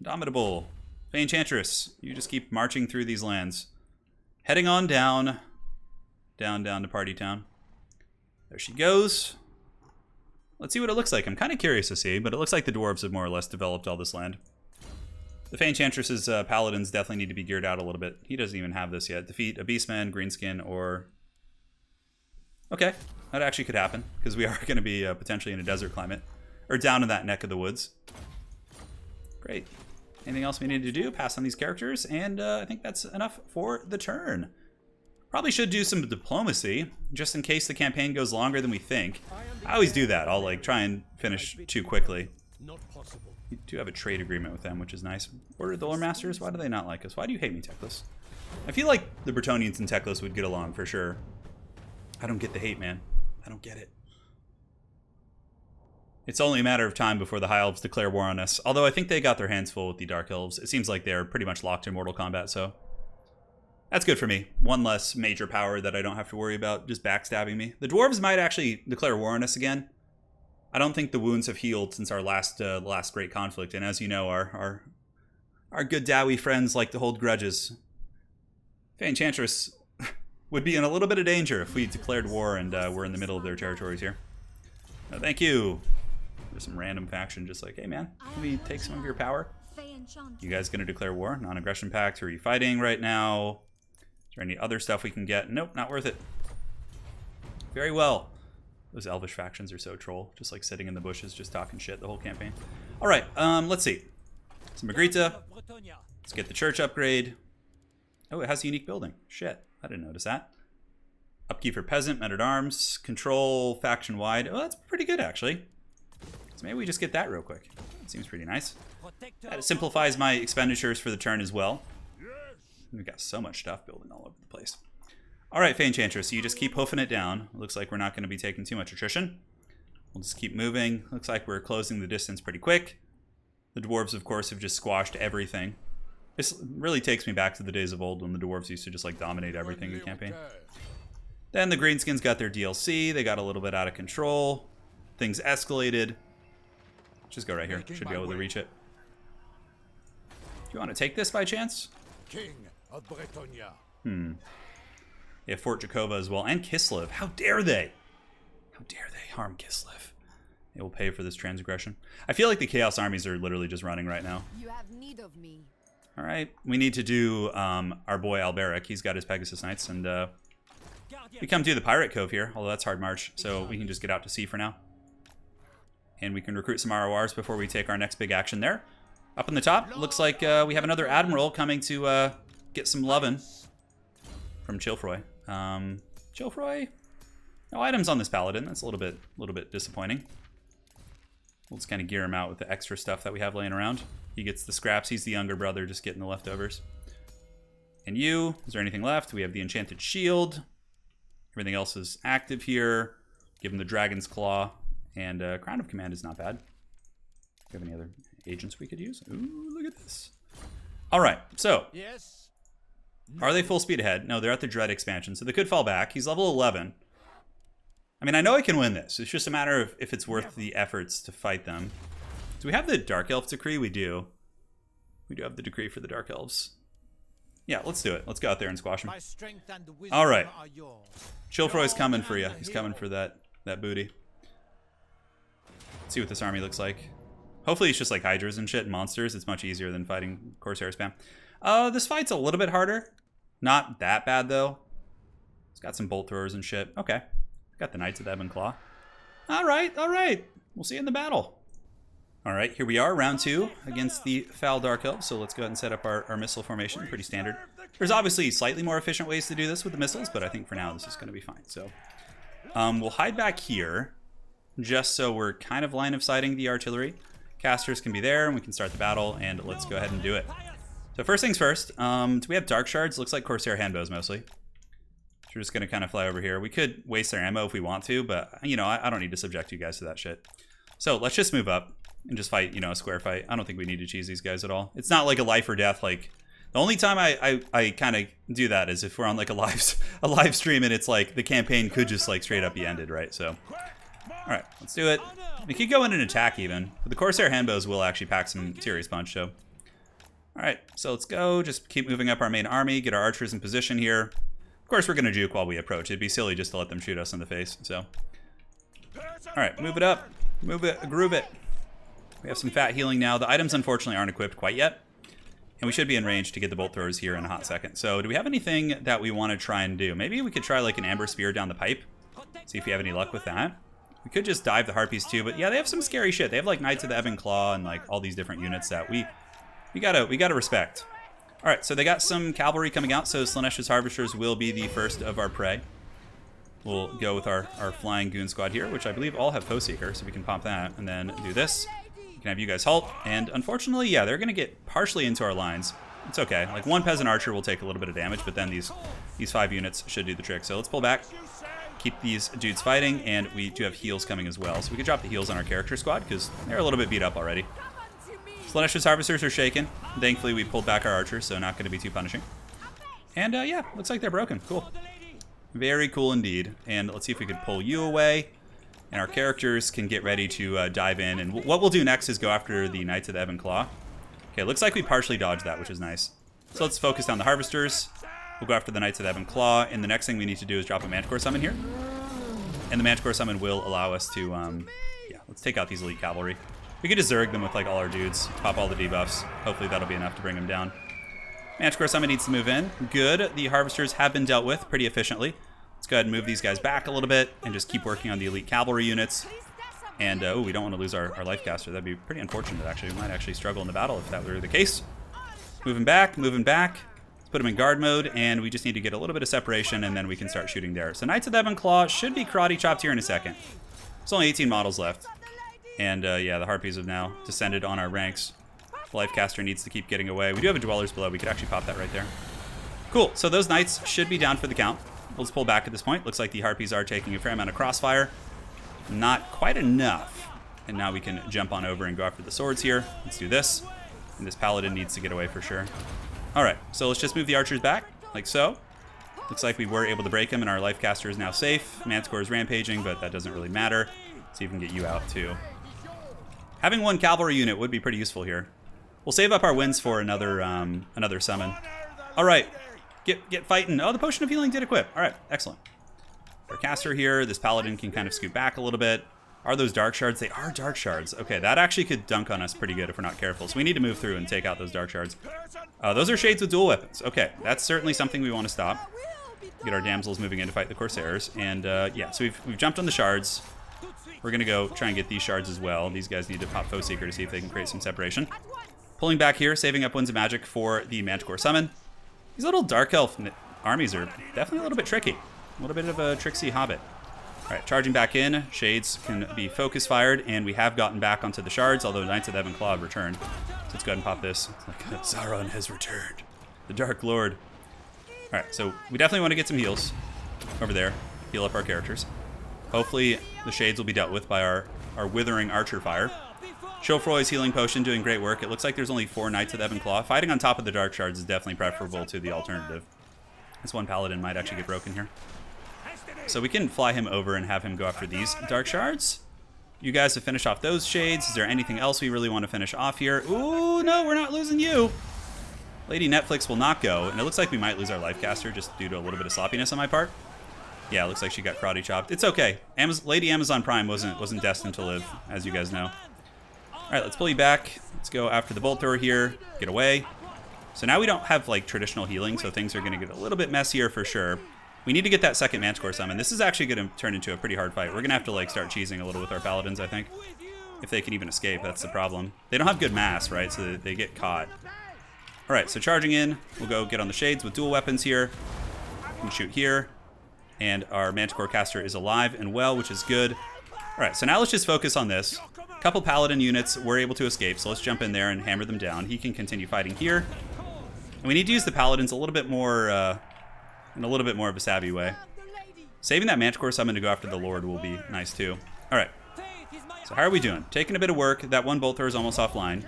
Indomitable. Fay Enchantress, you just keep marching through these lands. Heading on down. Down to Party Town. There she goes. Let's see what it looks like. I'm kind of curious to see, but it looks like the dwarves have more or less developed all this land. The Fay Enchantress's paladins definitely need to be geared out a little bit. He doesn't even have this yet. Defeat a beastman, greenskin, or... Okay, that actually could happen, because we are going to be potentially in a desert climate. Or down in that neck of the woods. Great. Anything else we need to do? Pass on these characters, and I think that's enough for the turn. Probably should do some diplomacy, just in case the campaign goes longer than we think. I always do that. I'll like try and finish too quickly. We do have a trade agreement with them, which is nice. Order of the Lore Masters? Why do they not like us? Why do you hate me, Teclis? I feel like the Bretonnians and Teclis would get along for sure. I don't get the hate, man. I don't get it. It's only a matter of time before the High Elves declare war on us. Although I think they got their hands full with the Dark Elves. It seems like they're pretty much locked in Mortal Kombat, so... That's good for me. One less major power that I don't have to worry about just backstabbing me. The Dwarves might actually declare war on us again. I don't think the wounds have healed since our last great conflict. And as you know, our good Dowie friends like to hold grudges. Fay Enchantress would be in a little bit of danger if we declared war and we're in the middle of their territories here. No, thank you. There's some random faction just like, hey man, can we take some of your power? You guys gonna declare war? Non-aggression pact? Who are you fighting right now? Is there any other stuff we can get? Nope, not worth it. Very well. Those elvish factions are so troll. Just like sitting in the bushes, just talking shit the whole campaign. All right, let's see. Some Magritta. Let's get the church upgrade. Oh, it has a unique building. Shit, I didn't notice that. Upkeep for peasant, men-at-arms, control faction-wide. Oh, that's pretty good, actually. So maybe we just get that real quick. That seems pretty nice. That simplifies my expenditures for the turn as well. We've got so much stuff building all over the place. All right, Fay Enchantress, so you just keep hoofing it down. Looks like we're not going to be taking too much attrition. We'll just keep moving. Looks like we're closing the distance pretty quick. The dwarves, of course, have just squashed everything. This really takes me back to the days of old when the dwarves used to just like dominate everything in the campaign. Then the greenskins got their DLC. They got a little bit out of control. Things escalated. Just go right here. Should be able to reach it. Do you want to take this by chance? King of Bretonnia. They have Fort Jakova as well, and Kislev. How dare they? How dare they harm Kislev? They will pay for this transgression. I feel like the Chaos armies are literally just running right now. You have need of me. All right, we need to do our boy Alberic. He's got his Pegasus Knights, and we come to the Pirate Cove here, although that's hard march, so we can just get out to sea for now. And we can recruit some RORs before we take our next big action there. Up in the top, looks like we have another Admiral coming to get some lovin' from Chilfroy. Chilfroy? No items on this Paladin. That's a little bit disappointing. We'll just kind of gear him out with the extra stuff that we have laying around. He gets the scraps. He's the younger brother, just getting the leftovers. And you, is there anything left? We have the Enchanted Shield. Everything else is active here. Give him the Dragon's Claw. And Crown of Command is not bad. Do you have any other agents we could use? Ooh, look at is. All right, so Yes. are they full speed ahead? No, they're at the Dread expansion, so they could fall back. He's level 11. I mean, I know I can win this. It's just a matter of if it's worth the efforts to fight them. Do we have the Dark Elf decree? We do. We do have the decree for the Dark Elves. Yeah, let's do it. Let's go out there and squash him. My strength and wisdom All right. are yours. Chilfroy's coming for you. He's coming for that booty. Let's see what this army looks like. Hopefully it's just like Hydras and shit and monsters. It's much easier than fighting Corsair spam. This fight's a little bit harder. Not that bad, though. It's got some bolt throwers and shit. Okay. Got the Knights of the Ebon Claw. All right, all right. We'll see you in the battle. All right, here we are, round 2 against the Foul Dark Elves. So let's go ahead and set up our missile formation. Pretty standard. There's obviously slightly more efficient ways to do this with the missiles, but I think for now this is going to be fine. So we'll hide back here just so we're kind of line of sighting the artillery. Casters can be there, and we can start the battle, and let's go ahead and do it. So first things first, do we have Dark Shards? Looks like Corsair handbows mostly. So we're just going to kind of fly over here. We could waste their ammo if we want to, but, you know, I don't need to subject you guys to that shit. So let's just move up and just fight, you know, a square fight. I don't think we need to cheese these guys at all. It's not like a life or death. Like, the only time I kind of do that is if we're on like a live stream and it's like the campaign could just like straight up be ended, right? So, all right, let's do it. We could go in and attack even, but the Corsair handbows will actually pack some serious punch. So, all right, so let's go. Just keep moving up our main army, get our archers in position here. Of course, we're gonna juke while we approach. It'd be silly just to let them shoot us in the face. So, all right, move it up, move it, groove it. We have some fat healing now. The items unfortunately aren't equipped quite yet. And we should be in range to get the bolt throwers here in a hot second. So do we have anything that we want to try and do? Maybe we could try like an amber spear down the pipe. See if we have any luck with that. We could just dive the harpies too, but yeah, they have some scary shit. They have like Knights of the Ebon Claw and like all these different units that we gotta respect. All right, so they got some cavalry coming out, so Slaanesha's Harvesters will be the first of our prey. We'll go with our flying goon squad here, which I believe all have Foe Seeker, so we can pop that and then do this. We can have you guys halt, and unfortunately, yeah, they're gonna get partially into our lines. It's okay. Like one peasant archer will take a little bit of damage, but then these 5 units should do the trick. So let's pull back, keep these dudes fighting, and we do have heals coming as well. So we can drop the heals on our character squad because they're a little bit beat up already. Slaanesha's Harvesters are shaken. Thankfully, we pulled back our archers, so not going to be too punishing. And yeah, looks like they're broken. Cool. Very cool indeed. And let's see if we could pull you away. And our characters can get ready to dive in. And what we'll do next is go after the Knights of the Ebon Claw. Okay, looks like we partially dodged that, which is nice. So let's focus on the Harvesters. We'll go after the Knights of the Ebon Claw. And the next thing we need to do is drop a Manticore Summon here. And the Manticore Summon will allow us to, yeah, let's take out these elite cavalry. We could just Zerg them with like all our dudes, pop all the debuffs. Hopefully that'll be enough to bring them down. Manticore Summon needs to move in. Good. The Harvesters have been dealt with pretty efficiently. Let's go ahead and move these guys back a little bit and just keep working on the elite cavalry units. And, oh, we don't want to lose our life caster. That'd be pretty unfortunate, actually. We might actually struggle in the battle if that were the case. Moving back, moving back. Let's put them in guard mode, and we just need to get a little bit of separation, and then we can start shooting there. So Knights of the Ebon Claw should be karate chopped here in a second. There's only 18 models left. And, yeah, the Harpies have now descended on our ranks. The life caster needs to keep getting away. We do have a Dwellers below. We could actually pop that right there. Cool. So those Knights should be down for the count. We'll just pull back at this point. Looks like the Harpies are taking a fair amount of crossfire. Not quite enough. And now we can jump on over and go after the swords here. Let's do this. And this Paladin needs to get away for sure. All right. So let's just move the archers back, like so. Looks like we were able to break him, and our life caster is now safe. Manticore is rampaging, but that doesn't really matter. See if we can get you out, too. Having one cavalry unit would be pretty useful here. We'll save up our wins for another summon. All right. Get fighting. Oh, the Potion of Healing did equip. All right, excellent. Our caster here. This Paladin can kind of scoot back a little bit. Are those Dark Shards? They are Dark Shards. Okay, that actually could dunk on us pretty good if we're not careful. So we need to move through and take out those Dark Shards. Those are Shades with dual weapons. Okay, that's certainly something we want to stop. Get our damsels moving in to fight the Corsairs. And yeah, so we've jumped on the shards. We're going to go try and get these shards as well. These guys need to pop Foe Seeker to see if they can create some separation. Pulling back here, saving up Winds of Magic for the Manticore Summon. These little Dark Elf armies are definitely a little bit tricky. A little bit of a tricksy hobbit. All right, charging back in. Shades can be focus fired, and we have gotten back onto the shards, although Knights of the Ebon Claw have returned. So let's go ahead and pop this. It's like Sauron has returned. The Dark Lord. All right, so we definitely want to get some heals over there. Heal up our characters. Hopefully the Shades will be dealt with by our withering archer fire. Chilfroy's healing potion doing great work. It looks like there's only 4 Knights of the Ebon Claw. Fighting on top of the Dark Shards is definitely preferable to the alternative. This one Paladin might actually get broken here. So we can fly him over and have him go after these Dark Shards. You guys have finished off those Shades. Is there anything else we really want to finish off here? Ooh, no, we're not losing you. Lady Netflix will not go, and it looks like we might lose our Lifecaster just due to a little bit of sloppiness on my part. Yeah, it looks like she got karate chopped. It's okay. Lady Amazon Prime wasn't destined to live, as you guys know. All right, let's pull you back. Let's go after the Bolt Thrower here. Get away. So now we don't have like traditional healing, so things are going to get a little bit messier for sure. We need to get that second Manticore summon. This is actually going to turn into a pretty hard fight. We're going to have to like start cheesing a little with our Paladins, I think. If they can even escape, that's the problem. They don't have good mass, right? So they get caught. All right, so charging in. We'll go get on the Shades with dual weapons here. We can shoot here. And our Manticore caster is alive and well, which is good. All right, so now let's just focus on this. A couple Paladin units were able to escape, so let's jump in there and hammer them down. He can continue fighting here. And we need to use the Paladins a little bit more, in a little bit more of a savvy way. Saving that Manticore summon to go after the Lord will be nice too. All right, so how are we doing? Taking a bit of work. That one Bolt Thrower is almost offline.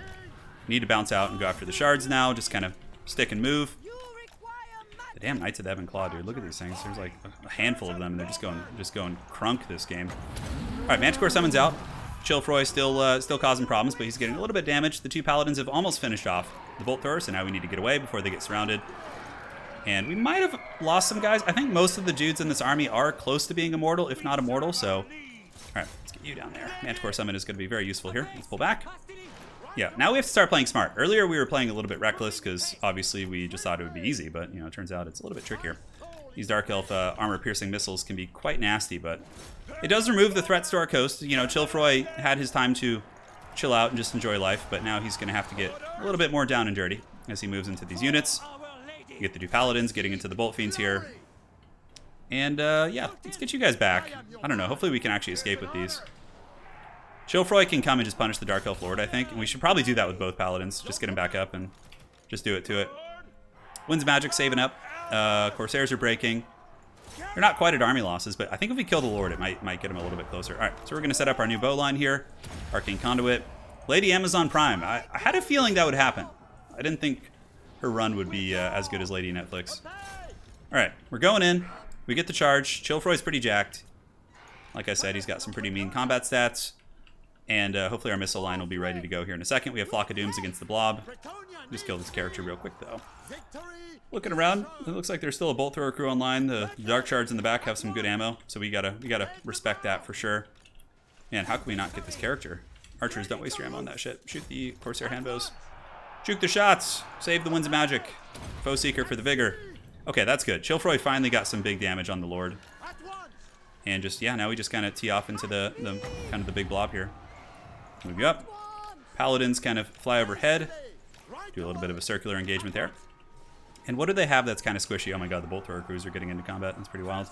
Need to bounce out and go after the Shards now. Just kind of stick and move. The damn Knights of the Ebon Claw, dude. Look at these things. There's like a handful of them, and they're just going crunk this game. All right, Manticore summons out. Chilfroy still causing problems, but he's getting a little bit damaged. The two Paladins have almost finished off the Bolt Thrower, so now we need to get away before they get surrounded. And we might have lost some guys. I think most of the dudes in this army are close to being immortal, if not immortal. So, all right, let's get you down there. Manticore summon is going to be very useful here. Let's pull back. Yeah, now we have to start playing smart. Earlier we were playing a little bit reckless because obviously we just thought it would be easy, but you know, it turns out it's a little bit trickier. These Dark Elf armor-piercing missiles can be quite nasty, but it does remove the threats to our coast. You know, Chilfroy had his time to chill out and just enjoy life, but now he's going to have to get a little bit more down and dirty as he moves into these units. You get the two Paladins getting into the Bolt Fiends here. And yeah, let's get you guys back. I don't know, hopefully we can actually escape with these. Chilfroy can come and just punish the Dark Elf Lord, I think. And we should probably do that with both Paladins. Just get him back up and just do it to it. Wind's Magic saving up. Corsairs are breaking. They're not quite at army losses, but I think if we kill the Lord, it might get him a little bit closer. All right, so we're going to set up our new bow line here. Arcane Conduit. Lady Amazon Prime. I had a feeling that would happen. I didn't think her run would be as good as Lady Netflix. All right, we're going in. We get the charge. Chilfroy's pretty jacked. Like I said, he's got some pretty mean combat stats. And hopefully our missile line will be ready to go here in a second. We have Flock of Dooms against the Blob. Just kill this character real quick, though. Looking around, it looks like there's still a Bolt Thrower crew online. The Dark Shards in the back have some good ammo, so we gotta respect that for sure. Man, how can we not get this character? Archers, don't waste your ammo on that shit. Shoot the Corsair handbows. Juke the shots. Save the Winds of Magic. Foe Seeker for the Vigor. Okay, that's good. Chilfroy finally got some big damage on the Lord. And just, yeah, now we just kind of tee off into the kind of the big blob here. Move you up. Paladins kind of fly overhead. Do a little bit of a circular engagement there. And what do they have that's kind of squishy? Oh my god, the Bolt Thrower crews are getting into combat. That's pretty wild.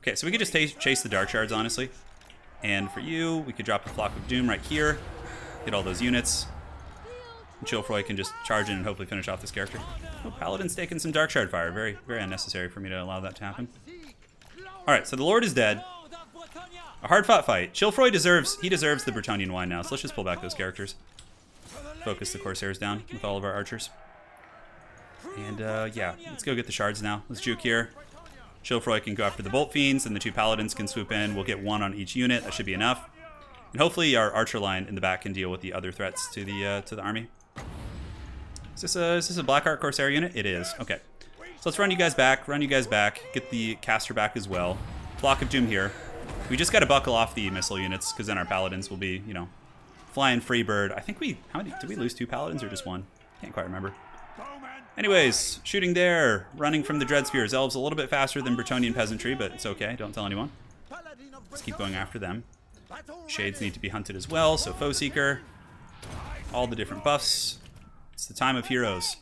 Okay, so we could just chase the Dark Shards, honestly. And for you, we could drop a Flock of Doom right here. Get all those units. And Chilfroy can just charge in and hopefully finish off this character. Oh, Paladin's taking some Dark Shard fire. Very, very unnecessary for me to allow that to happen. Alright, so the Lord is dead. A hard-fought fight. Chilfroy deserves the Bretonnian wine now, so let's just pull back those characters. Focus the Corsairs down with all of our archers. And, yeah, let's go get the Shards now. Let's juke here. Chilfroy can go after the Bolt Fiends, and the two Paladins can swoop in. We'll get one on each unit. That should be enough. And hopefully our archer line in the back can deal with the other threats to the army. Is this a Black Art Corsair unit? It is. Okay. So let's run you guys back, get the caster back as well. Flock of Doom here. We just got to buckle off the missile units, because then our Paladins will be, you know, flying free bird. I think did we lose 2 Paladins or just 1? Can't quite remember. Anyways, shooting there, running from the Dread Spears. Elves a little bit faster than Bretonnian Peasantry, but it's okay, don't tell anyone. Let's keep going after them. Shades need to be hunted as well, so Foe Seeker. All the different buffs. It's the time of heroes.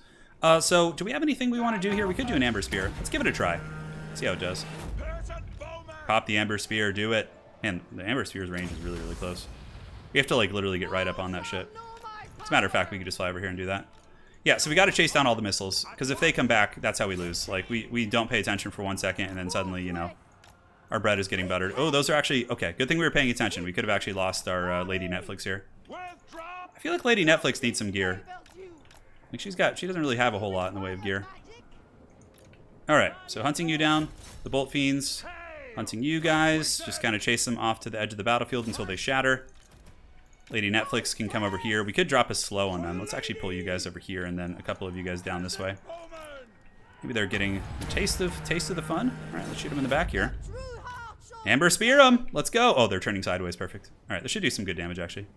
So, do we have anything we want to do here? We could do an Amber Spear. Let's give it a try. See how it does. Pop the Amber Spear, do it. Man, the Amber Spear's range is really, really close. We have to, like, literally get right up on that shit. As a matter of fact, we could just fly over here and do that. Yeah, so we got to chase down all the missiles, because if they come back, that's how we lose. Like, we don't pay attention for 1 second, and then suddenly, you know, our bread is getting buttered. Oh, those are actually... Okay, good thing we were paying attention. We could have actually lost our Lady Netflix here. I feel like Lady Netflix needs some gear. Like she doesn't really have a whole lot in the way of gear. Alright, so hunting you down, the Bolt Fiends, hunting you guys, just kind of chase them off to the edge of the battlefield until they shatter. Lady Netflix can come over here. We could drop a slow on them. Let's actually pull you guys over here and then a couple of you guys down this way. Maybe they're getting a taste of the fun. Alright, let's shoot them in the back here. Amber, spear them! Let's go! Oh, they're turning sideways. Perfect. Alright, this should do some good damage, actually.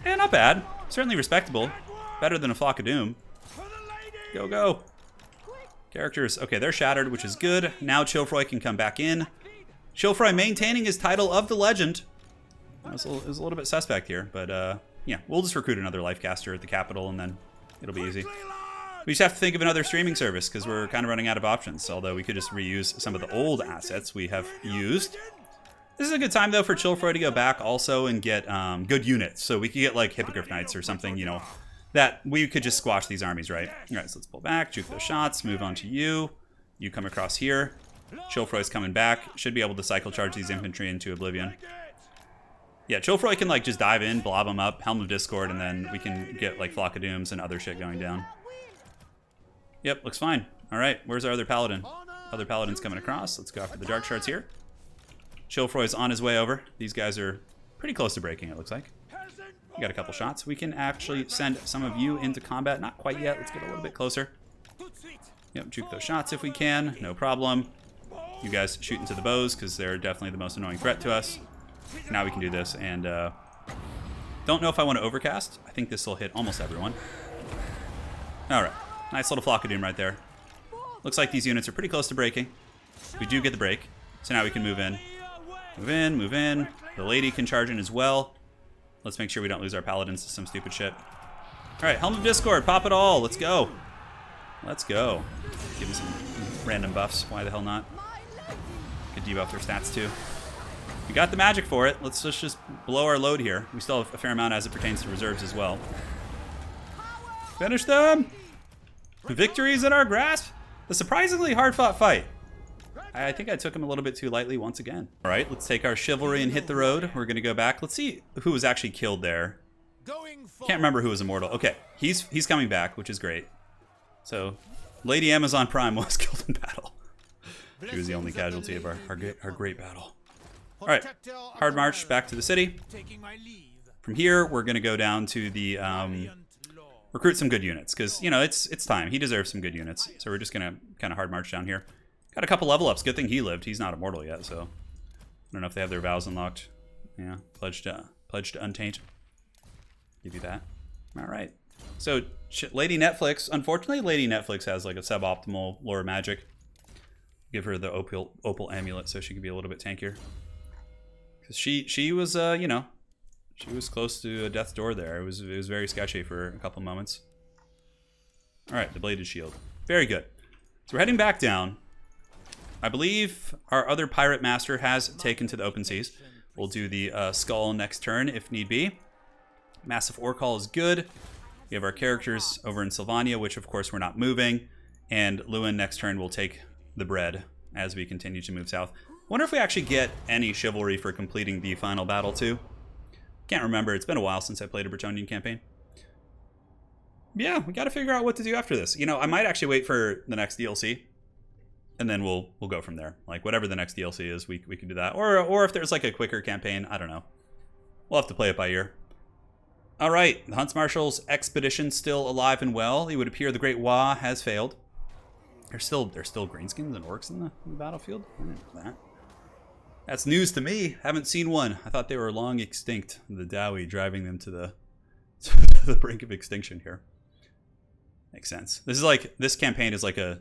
Yeah, not bad. Certainly respectable. Better than a Flock of Doom. Go, go! Characters. Okay, they're shattered, which is good. Now Chilfroy can come back in. Chilfroy maintaining his title of the Legend. It was a little bit suspect here, but yeah, we'll just recruit another Lifecaster at the capital, and then it'll be easy. We just have to think of another streaming service, because we're kind of running out of options, although we could just reuse some of the old assets we have used. This is a good time, though, for Chilfroy to go back also and get good units. So we could get, like, Hippogriff Knights or something, you know, that we could just squash these armies, right? All right, so let's pull back, juke those shots, move on to you. You come across here. Chilfroy's coming back. Should be able to cycle charge these infantry into oblivion. Yeah, Chilfroy can, like, just dive in, blob them up, Helm of Discord, and then we can get, like, Flock of Dooms and other shit going down. Yep, looks fine. All right, where's our other Paladin? Other Paladin's coming across. Let's go after the Dark Shards here. Chilfroy's on his way over. These guys are pretty close to breaking, it looks like. We got a couple shots. We can actually send some of you into combat. Not quite yet. Let's get a little bit closer. Yep, juke those shots if we can. No problem. You guys shoot into the bows because they're definitely the most annoying threat to us. Now we can do this, and don't know if I want to overcast. I think this will hit almost everyone. All right, nice little Flock of Doom right there. Looks like these units are pretty close to breaking. We do get the break, so now we can move in. Move in, move in. The lady can charge in as well. Let's make sure we don't lose our paladins to some stupid shit. All right, Helm of Discord, pop it all. Let's go. Let's go. Give them some random buffs. Why the hell not? Could debuff their stats too. We got the magic for it. Let's just blow our load here. We still have a fair amount as it pertains to reserves as well. Finish them! Victory's in our grasp. A surprisingly hard-fought fight. I think I took him a little bit too lightly once again. All right, let's take our chivalry and hit the road. We're going to go back. Let's see who was actually killed there. Can't remember who was immortal. Okay, he's coming back, which is great. So, Lady Amazon Prime was killed in battle. She was the only casualty of our great battle. All right, hard march back to the city. From here, we're going to go down to the recruit some good units because you know it's time. He deserves some good units. So we're just going to kind of hard march down here. Got a couple level ups. Good thing he lived. He's not immortal yet, so I don't know if they have their vows unlocked. Yeah, pledged to untaint. Give you that. All right. So Lady Netflix. Unfortunately, Lady Netflix has like a suboptimal lore magic. Give her the opal amulet so she can be a little bit tankier. Because she was you know, she was close to a death's door there. It was very sketchy for a couple moments. All right, the bladed shield. Very good. So we're heading back down. I believe our other pirate master has taken to the open seas. We'll do the skull next turn if need be. Massive Ore Call is good. We have our characters over in Sylvania, which of course we're not moving. And Lewin next turn will take the bread as we continue to move south. Wonder if we actually get any chivalry for completing the final battle too. Can't remember. It's been a while since I played a Bretonnian campaign. Yeah, we got to figure out what to do after this. You know, I might actually wait for the next DLC. And then we'll go from there. Like whatever the next DLC is, we can do that. Or if there's like a quicker campaign, I don't know. We'll have to play it by ear. All right, the Hunts Marshal's expedition still alive and well. It would appear the Great Wa has failed. There's still greenskins and orcs in the battlefield. I didn't know that. That's news to me. Haven't seen one. I thought they were long extinct. The Dowie driving them to the brink of extinction here. Makes sense. This campaign is like a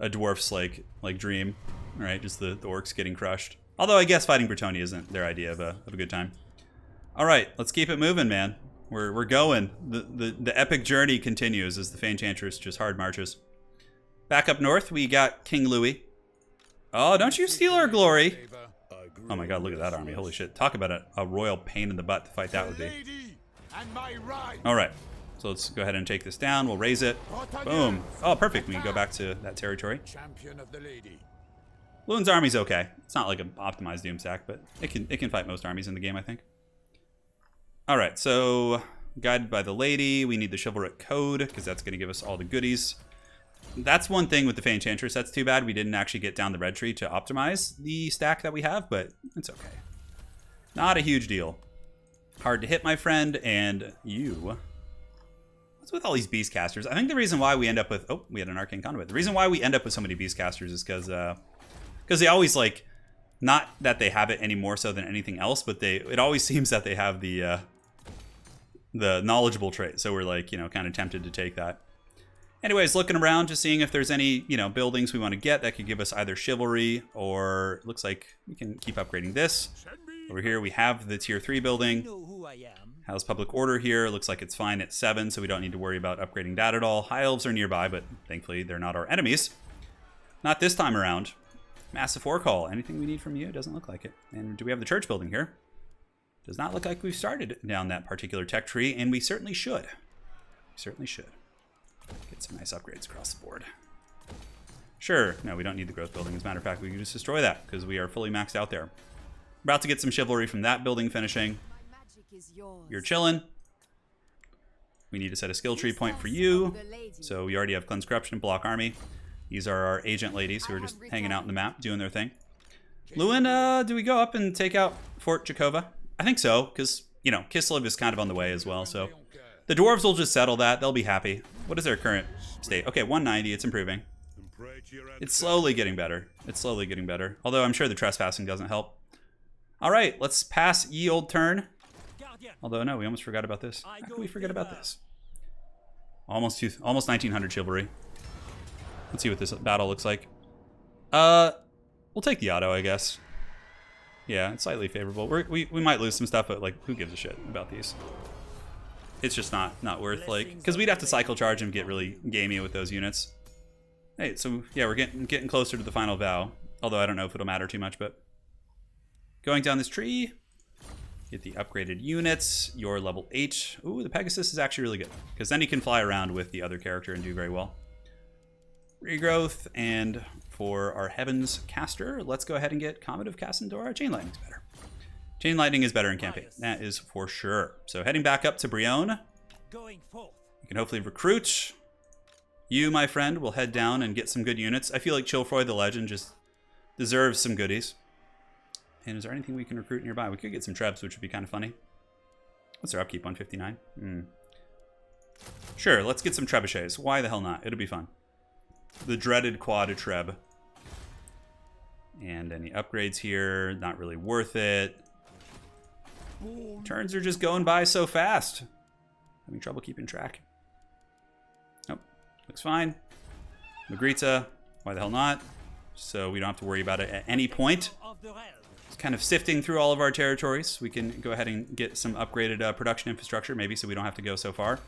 dwarf's like dream, right? Just the orcs getting crushed. Although I guess fighting Bretonnia isn't their idea of a good time. All right, let's keep it moving, man. We're going. The epic journey continues as the Fay Enchantress just hard marches. Back up north, we got King Louis. Oh, don't you steal our glory! Oh my God, look at that army! Holy shit! Talk about a royal pain in the butt to fight that would be. All right. So let's go ahead and take this down. We'll raise it. Boom. Oh, perfect. We can go back to that territory. Lewin's army's okay. It's not like an optimized Doom stack, but it can fight most armies in the game, I think. All right, so guided by the lady, we need the chivalric code because that's going to give us all the goodies. That's one thing with the Fay Enchantress that's too bad. We didn't actually get down the red tree to optimize the stack that we have, but it's okay. Not a huge deal. Hard to hit, my friend, and you. What's with all these beastcasters? I think the reason why we end up with... Oh, we had an arcane conduit. The reason why we end up with so many beastcasters is because they always, like... Not that they have it any more so than anything else, but it always seems that they have the knowledgeable trait. So we're like, you know, kind of tempted to take that. Anyways, looking around, just seeing if there's any, you know, buildings we want to get that could give us either chivalry or looks like we can keep upgrading this. Over here, we have the tier 3 building. Has public order here. Looks like it's fine at 7, so we don't need to worry about upgrading that at all. High elves are nearby, but thankfully they're not our enemies. Not this time around. Massive forecall. Anything we need from you? Doesn't look like it. And do we have the church building here? Does not look like we've started down that particular tech tree, and we certainly should. We certainly should. Get some nice upgrades across the board. Sure. No, we don't need the growth building. As a matter of fact, we can just destroy that because we are fully maxed out there. About to get some chivalry from that building finishing. You're chilling. We need to set a skill tree point for you. So we already have Cleanse Corruption, Block Army. These are our agent ladies who are just hanging out in the map, doing their thing. Lewin, do we go up and take out Fort Jakova? I think so, because, you know, Kislev is kind of on the way as well, so... The dwarves will just settle that. They'll be happy. What is their current state? Okay, 190. It's improving. It's slowly getting better. It's slowly getting better. Although I'm sure the trespassing doesn't help. All right, let's pass ye old turn. Although, no, we almost forgot about this. How can we forget about this? Almost 1900 chivalry. Let's see what this battle looks like. We'll take the auto, I guess. Yeah, it's slightly favorable. We might lose some stuff, but, like, who gives a shit about these? It's just not worth, like, because we'd have to cycle charge and get really gamey with those units. Hey, so yeah, we're getting closer to the final vow. Although I don't know if it'll matter too much, but going down this tree, get the upgraded units. You're level 8. Ooh, the Pegasus is actually really good because then he can fly around with the other character and do very well. Regrowth, and for our Heavens caster, let's go ahead and get Comet of Cassandora. Chain Lightning's better. Chain Lightning is better in campaign. That is for sure. So heading back up to Brionne. You can hopefully recruit. You, my friend, will head down and get some good units. I feel like Chilfroy the Legend just deserves some goodies. And is there anything we can recruit nearby? We could get some Trebs, which would be kind of funny. What's our upkeep? 159? Sure, let's get some Trebuchets. Why the hell not? It'll be fun. The dreaded quad Treb. And any upgrades here, not really worth it. Turns are just going by so fast. Having trouble keeping track. Nope, looks fine. Magritta, why the hell not? So we don't have to worry about it at any point. Just kind of sifting through all of our territories. We can go ahead and get some upgraded production infrastructure, maybe, so we don't have to go so far.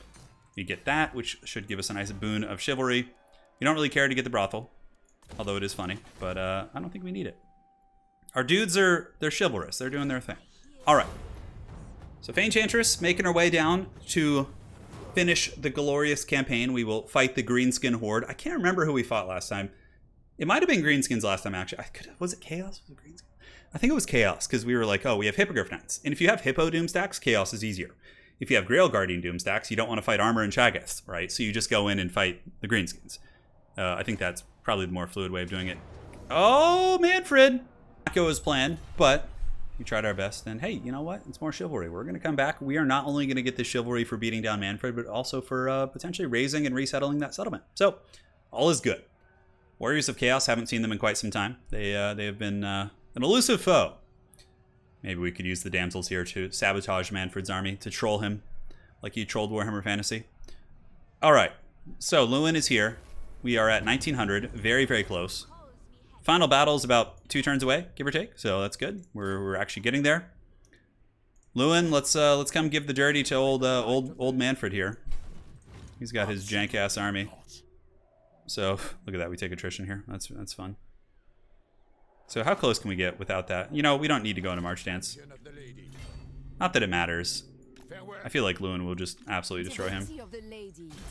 We get that, which should give us a nice boon of chivalry. We don't really care to get the brothel, although it is funny, but I don't think we need it. Our dudes they're chivalrous. They're doing their thing. All right. So Fay Enchantress making our way down to finish the glorious campaign. We will fight the Greenskin Horde. I can't remember who we fought last time. It might have been Greenskins last time, actually. Was it Chaos? Was it Greenskin? I think it was Chaos, because we were like, oh, we have Hippogriff Knights. And if you have Hippo Doom stacks, Chaos is easier. If you have Grail Guardian Doom stacks, you don't want to fight Armor and Chagas, right? So you just go in and fight the Greenskins. I think that's probably the more fluid way of doing it. Oh, Manfred! Not go as planned, but we tried our best. And hey, you know what? It's more chivalry. We're going to come back. We are not only going to get the chivalry for beating down Manfred, but also for potentially raising and resettling that settlement. So, all is good. Warriors of Chaos, haven't seen them in quite some time. They have been an elusive foe. Maybe we could use the damsels here to sabotage Manfred's army, to troll him like he trolled Warhammer Fantasy. All right, so Lewin is here. We are at 1900, very, very close. Final battle is about 2 turns away, give or take, so that's good. We're actually getting there. Lewin, let's come give the dirty to old Manfred here. He's got his jank-ass army. So, look at that, we take attrition here. That's fun. So how close can we get without that? You know, we don't need to go into March Dance. Not that it matters. I feel like Lewin will just absolutely destroy him.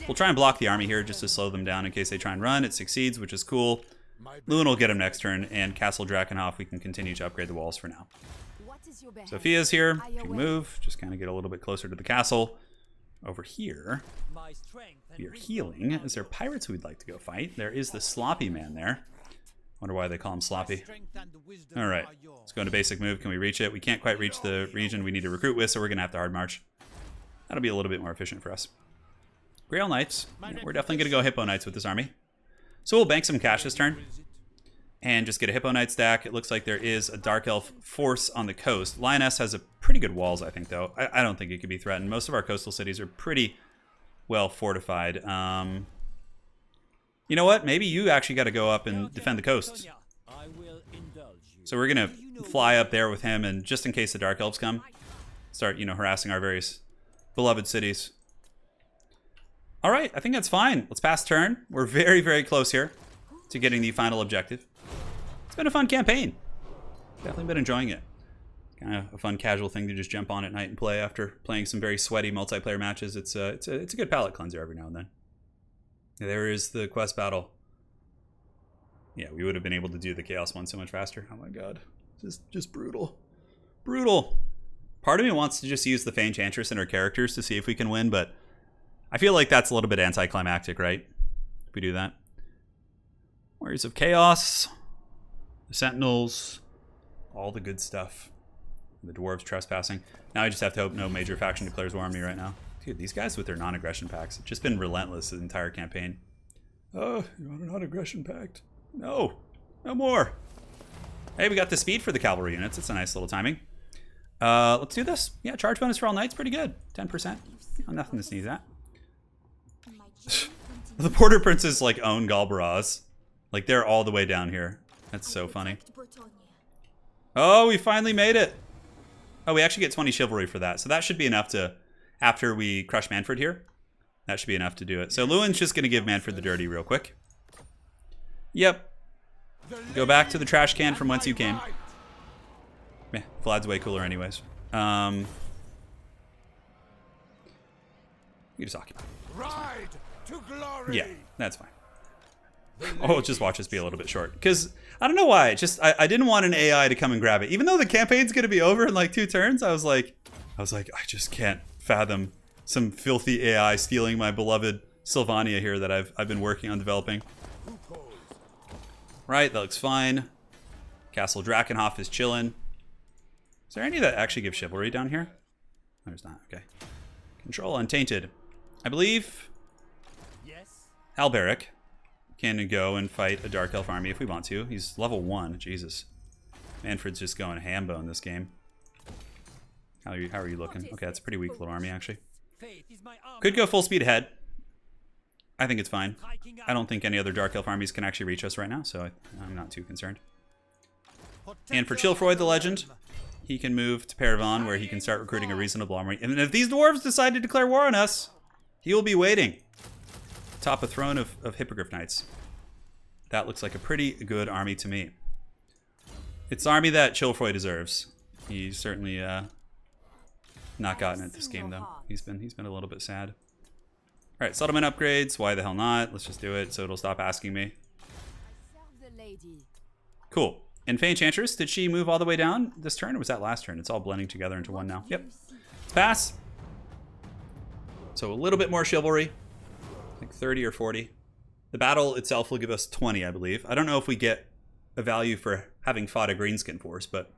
We'll try and block the army here just to slow them down in case they try and run. It succeeds, which is cool. Lewin will get him next turn, and Castle Drakenhof, we can continue to upgrade the walls for now. Sophia's here. She can move. Just kind of get a little bit closer to the castle. Over here, we are healing. Is there pirates we'd like to go fight? There is the sloppy man there. Wonder why they call him sloppy. All right, let's go into basic move. Can we reach it? We can't quite reach the region we need to recruit with, so we're going to have to hard march. That'll be a little bit more efficient for us. Grail Knights. Yeah, we're definitely going to go Hippo Knights with this army. So we'll bank some cash this turn and just get a Hippo Knight stack. It looks like there is a Dark Elf force on the coast. Lioness has a pretty good walls, I think, though. I don't think it could be threatened. Most of our coastal cities are pretty well fortified. You know what? Maybe you actually got to go up and defend the coasts. So we're going to fly up there with him, and just in case the Dark Elves come, start, harassing our various beloved cities. All right, I think that's fine. Let's pass turn. We're very, very close here to getting the final objective. It's been a fun campaign. Definitely been enjoying it. Kind of a fun casual thing to just jump on at night and play after playing some very sweaty multiplayer matches. It's a good palate cleanser every now and then. There is the quest battle. Yeah, we would have been able to do the chaos one so much faster. Oh my god, just brutal, brutal. Part of me wants to just use the Fay Enchantress and her characters to see if we can win, but I feel like that's a little bit anticlimactic, right? If we do that. Warriors of Chaos, the Sentinels, all the good stuff. The Dwarves trespassing. Now I just have to hope no major faction declares war on me right now. Dude, these guys with their non-aggression pacts have just been relentless the entire campaign. Oh, you want a non-aggression pact? No, no more. Hey, we got the speed for the cavalry units. It's a nice little timing. Let's do this. Yeah, charge bonus for all knights, pretty good. 10%. Nothing to sneeze at. The Porter Princes like own Galbaraz. Like they're all the way down here. That's so funny. Oh, we finally made it. Oh, we actually get 20 chivalry for that. So that should be enough to, after we crush Manfred here, that should be enough to do it. So Lewin's just going to give Manfred the dirty real quick. Yep. Go back to the trash can from whence you came. Yeah, Vlad's way cooler anyways. You just occupy. Ride to glory. Yeah, that's fine. Oh, just watch us be a little bit short. Because, I don't know why. I didn't want an AI to come and grab it. Even though the campaign's going to be over in like 2 turns, I was like, I just can't fathom some filthy AI stealing my beloved Sylvania here that I've been working on developing. Right, that looks fine. Castle Drakenhof is chilling. Is there any that actually give chivalry down here? There's not, okay. Control Untainted. I believe Alberic can go and fight a Dark Elf army if we want to. He's level 1, Jesus. Manfred's just going ham-bone this game. How are you looking? Okay, that's a pretty weak little army, actually. Could go full speed ahead. I think it's fine. I don't think any other Dark Elf armies can actually reach us right now, so I'm not too concerned. And for Chilfroyd the Legend, he can move to Paravan, where he can start recruiting a reasonable army. And if these dwarves decide to declare war on us, he will be waiting atop a throne of Hippogriff Knights. That looks like a pretty good army to me. It's the army that Chilfroyd deserves. He's certainly not gotten it this game, though. He's been a little bit sad. All right, settlement upgrades. Why the hell not? Let's just do it so it'll stop asking me. Cool. And Fay Enchantress, did she move all the way down this turn, or was that last turn? It's all blending together into one now. Yep. Let's pass. So a little bit more chivalry, like 30 or 40. The battle itself will give us 20, I believe. I don't know if we get a value for having fought a greenskin force, but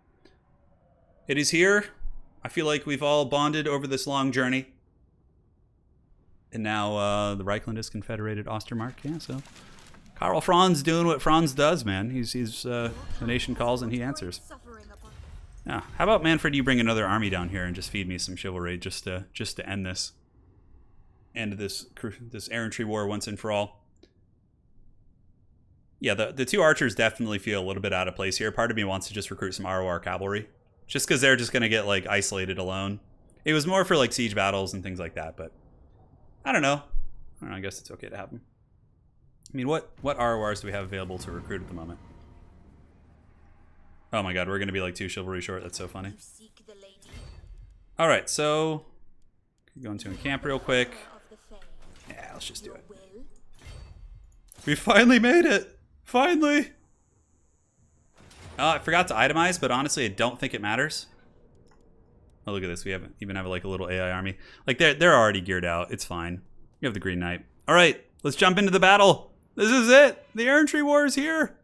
it is here. I feel like we've all bonded over this long journey. And now the Reichland is Confederated Ostermark. Yeah, so Karl Franz doing what Franz does, man. He's the nation calls and he answers. Now, how about Manfred? You bring another army down here and just feed me some chivalry, just to end this errantry war once and for all. Yeah, the 2 archers definitely feel a little bit out of place here. Part of me wants to just recruit some ROR cavalry, just because they're just gonna get like isolated alone. It was more for like siege battles and things like that, but I don't know. I guess it's okay to have them. I mean, what RORs do we have available to recruit at the moment? Oh my god, we're going to be like 2 chivalry short. That's so funny. All right, so go into encamp real quick. Yeah, let's just do it. We finally made it. Finally. Oh, I forgot to itemize, but honestly, I don't think it matters. Oh, look at this. We even have like a little AI army. Like they're already geared out. It's fine. We have the Green Knight. All right, let's jump into the battle. This is it. The infantry war is here.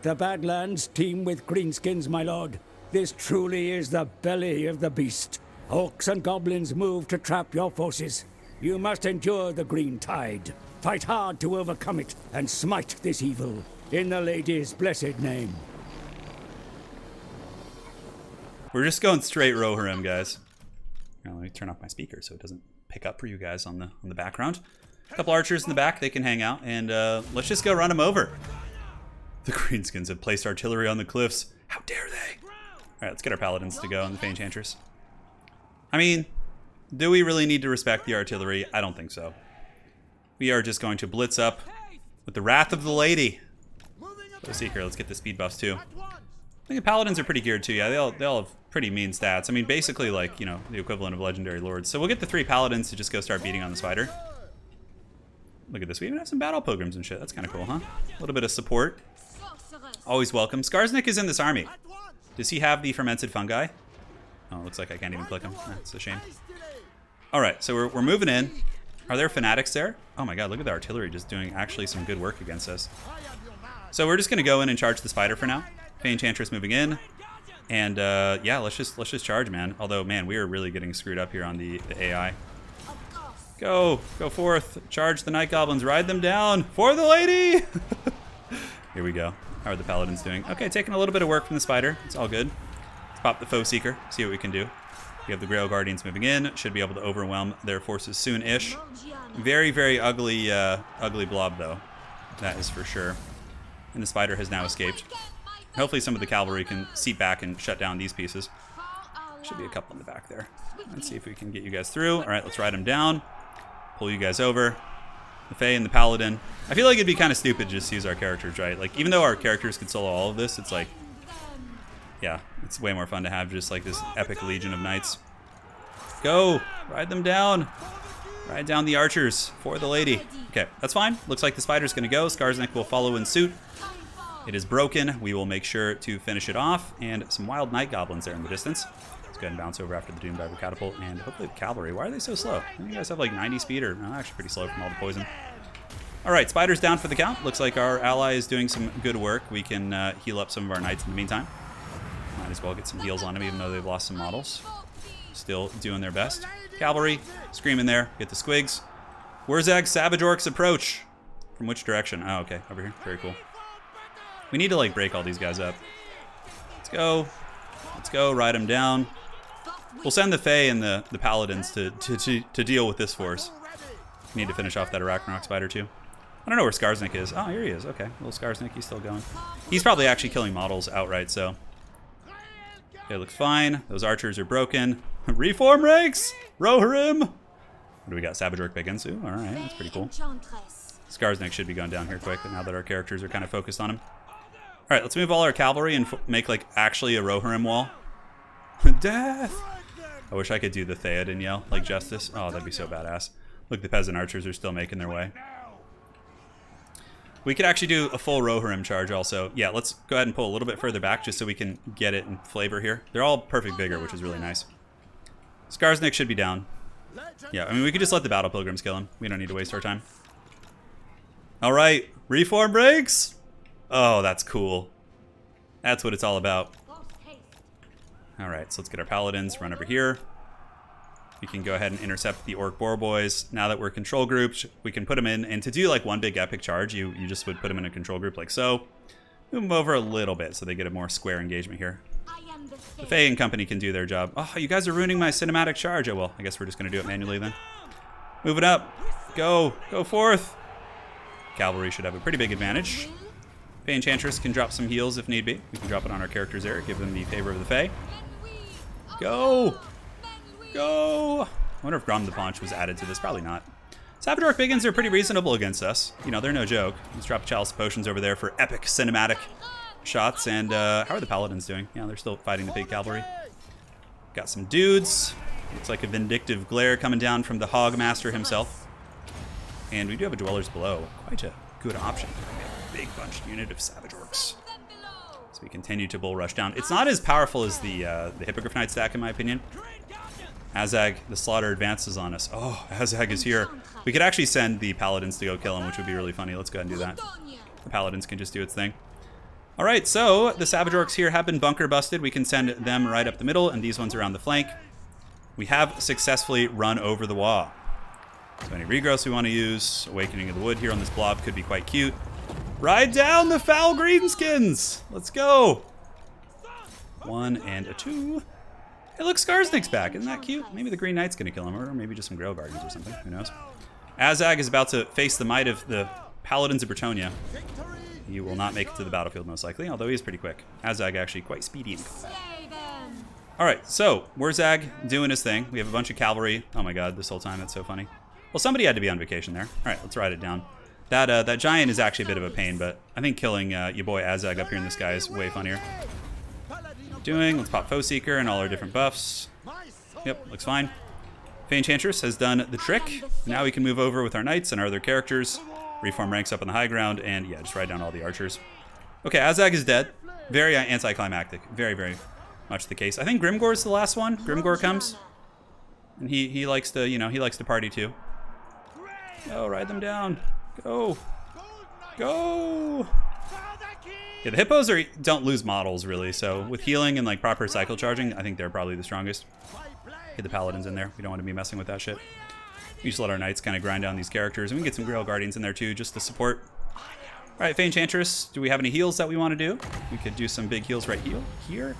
The Badlands teem with greenskins, my lord. This truly is the belly of the beast. Orcs and goblins move to trap your forces. You must endure the green tide. Fight hard to overcome it and smite this evil. In the lady's blessed name. We're just going straight Rohirrim, guys. Now, let me turn off my speaker so it doesn't pick up for you guys on the background. A couple archers in the back, they can hang out, and let's just go run them over. The Greenskins have placed artillery on the cliffs. How dare they? All right, let's get our paladins to go and the Fay Enchantress. I mean, do we really need to respect the artillery? I don't think so. We are just going to blitz up with the Wrath of the Lady. Go Seeker, let's get the speed buffs too. I think the paladins are pretty geared too. Yeah, they all have pretty mean stats. I mean, basically like, you know, the equivalent of legendary lords. So we'll get the 3 paladins to just go start beating on the spider. Look at this. We even have some battle pilgrims and shit. That's kind of cool, huh? A little bit of support. Always welcome. Skarsnik is in this army. Does he have the fermented fungi? Oh, it looks like I can't even click him. That's a shame. All right, so we're moving in. Are there fanatics there? Oh my god, look at the artillery just doing actually some good work against us. So we're just going to go in and charge the spider for now. Fay Enchantress moving in. And yeah, let's just charge, man. Although, man, we are really getting screwed up here on the AI. Go forth. Charge the night goblins. Ride them down. For the lady! Here we go. How are the paladins doing? Okay, taking a little bit of work from the spider. It's all good. Let's pop the foe seeker. See what we can do. We have the Grail Guardians moving in. Should be able to overwhelm their forces soon-ish. Very, very ugly, ugly blob, though. That is for sure. And the spider has now escaped. Hopefully some of the cavalry can seep back and shut down these pieces. Should be a couple in the back there. Let's see if we can get you guys through. All right, let's ride them down. Pull you guys over. The Fae and the Paladin. I feel like it'd be kind of stupid to just use our characters, right? Like, even though our characters could solo all of this, it's like, yeah, it's way more fun to have just like this epic legion of knights. Go! Ride them down! Ride down the archers for the lady. Okay, that's fine. Looks like the spider's gonna go. Skarsnik will follow in suit. It is broken. We will make sure to finish it off. And some wild night goblins there in the distance. Let's go ahead and bounce over after the Doomdiver catapult. And hopefully the cavalry. Why are they so slow? You guys have like 90 speed, or no, actually pretty slow from all the poison. All right, spider's down for the count. Looks like our ally is doing some good work. We can heal up some of our knights in the meantime. Might as well get some heals on them, even though they've lost some models. Still doing their best. Cavalry, screaming there. Get the squigs. Wurzag Savage Orcs approach. From which direction? Oh, okay, over here. Very cool. We need to like break all these guys up. Let's go. Let's go. Ride them down. We'll send the Fae and the Paladins to deal with this force. We need to finish off that Arachnarok spider too. I don't know where Skarsnik is. Oh, here he is. Okay, little Skarsnik. He's still going. He's probably actually killing models outright, so. Okay, looks fine. Those archers are broken. Reform ranks! Rohirrim! What do we got? Savage Orc Begensu? Alright, that's pretty cool. Skarsnik should be going down here quick now that our characters are kind of focused on him. Alright, let's move all our cavalry and make like actually a Rohirrim wall. Death! I wish I could do the Theoden yell like Justice. Oh, that'd be so badass. Look, the peasant archers are still making their way. We could actually do a full Rohirrim charge also. Yeah, let's go ahead and pull a little bit further back just so we can get it in flavor here. They're all perfect vigor, which is really nice. Skarsnik should be down. Yeah, I mean, we could just let the battle pilgrims kill him. We don't need to waste our time. All right, reform breaks. Oh, that's cool. That's what it's all about. All right, so let's get our paladins, run over here. We can go ahead and intercept the Orc Boar Boys. Now that we're control grouped, we can put them in. And to do like one big epic charge, you just would put them in a control group like so. Move them over a little bit so they get a more square engagement here. The Fae and company can do their job. Oh, you guys are ruining my cinematic charge. Oh, well, I guess we're just going to do it manually then. Move it up. Go forth. Cavalry should have a pretty big advantage. Fay Enchantress can drop some heals if need be. We can drop it on our characters there, give them the favor of the Fae. Go! I wonder if Grom the Paunch was added to this. Probably not. Savage Orc Biggins are pretty reasonable against us. You know, they're no joke. Let's drop a Chalice of Potions over there for epic cinematic shots. And how are the Paladins doing? Yeah, they're still fighting the big cavalry. Got some dudes. Looks like a vindictive glare coming down from the Hog Master himself. And we do have a Dwellers Below. Quite a good option. A big bunch unit of Savage Orcs. So we continue to bull rush down. It's not as powerful as the Hippogriff Knight stack, in my opinion. Azag, the Slaughter advances on us. Oh, Azag is here. We could actually send the Paladins to go kill him, which would be really funny. Let's go ahead and do that. The Paladins can just do its thing. All right, so the Savage Orcs here have been bunker busted. We can send them right up the middle, and these ones around the flank. We have successfully run over the wall. So any regrowths we want to use, Awakening of the Wood here on this blob could be quite cute. Ride down the foul greenskins! Let's go! 1 and a 2. Hey, look, Skarsnik's back. Isn't that cute? Maybe the Green Knight's going to kill him, or maybe just some Grail Guardians or something. Who knows? Azag is about to face the might of the Paladins of Bretonnia. He will not make it to the battlefield, most likely, although he is pretty quick. Azag actually quite speedy in combat. Alright, so, Warzag doing his thing. We have a bunch of cavalry. Oh my god, this whole time, that's so funny. Well, somebody had to be on vacation there. Alright, let's ride it down. That giant is actually a bit of a pain, but I think killing your boy Azag up here in the sky is way funnier. Let's pop Foe Seeker and all our different buffs. Yep, looks fine. Fay Enchantress has done the trick. Now we can move over with our knights and our other characters. Reform ranks up on the high ground, and yeah, just ride down all the archers. Okay, Azag is dead. Very anticlimactic. Very, very much the case. I think Grimgore's the last one. Grimgore comes. And he likes to, you know, he likes to party too. Go, ride them down. Go. Go. Yeah, the hippos don't lose models, really, so with healing and like proper cycle charging, I think they're probably the strongest. Get the paladins in there. We don't want to be messing with that shit. We just let our knights kind of grind down these characters, and we can get some Grail Guardians in there too, just to support. All right, Fay Enchantress, do we have any heals that we want to do? We could do some big heals right here,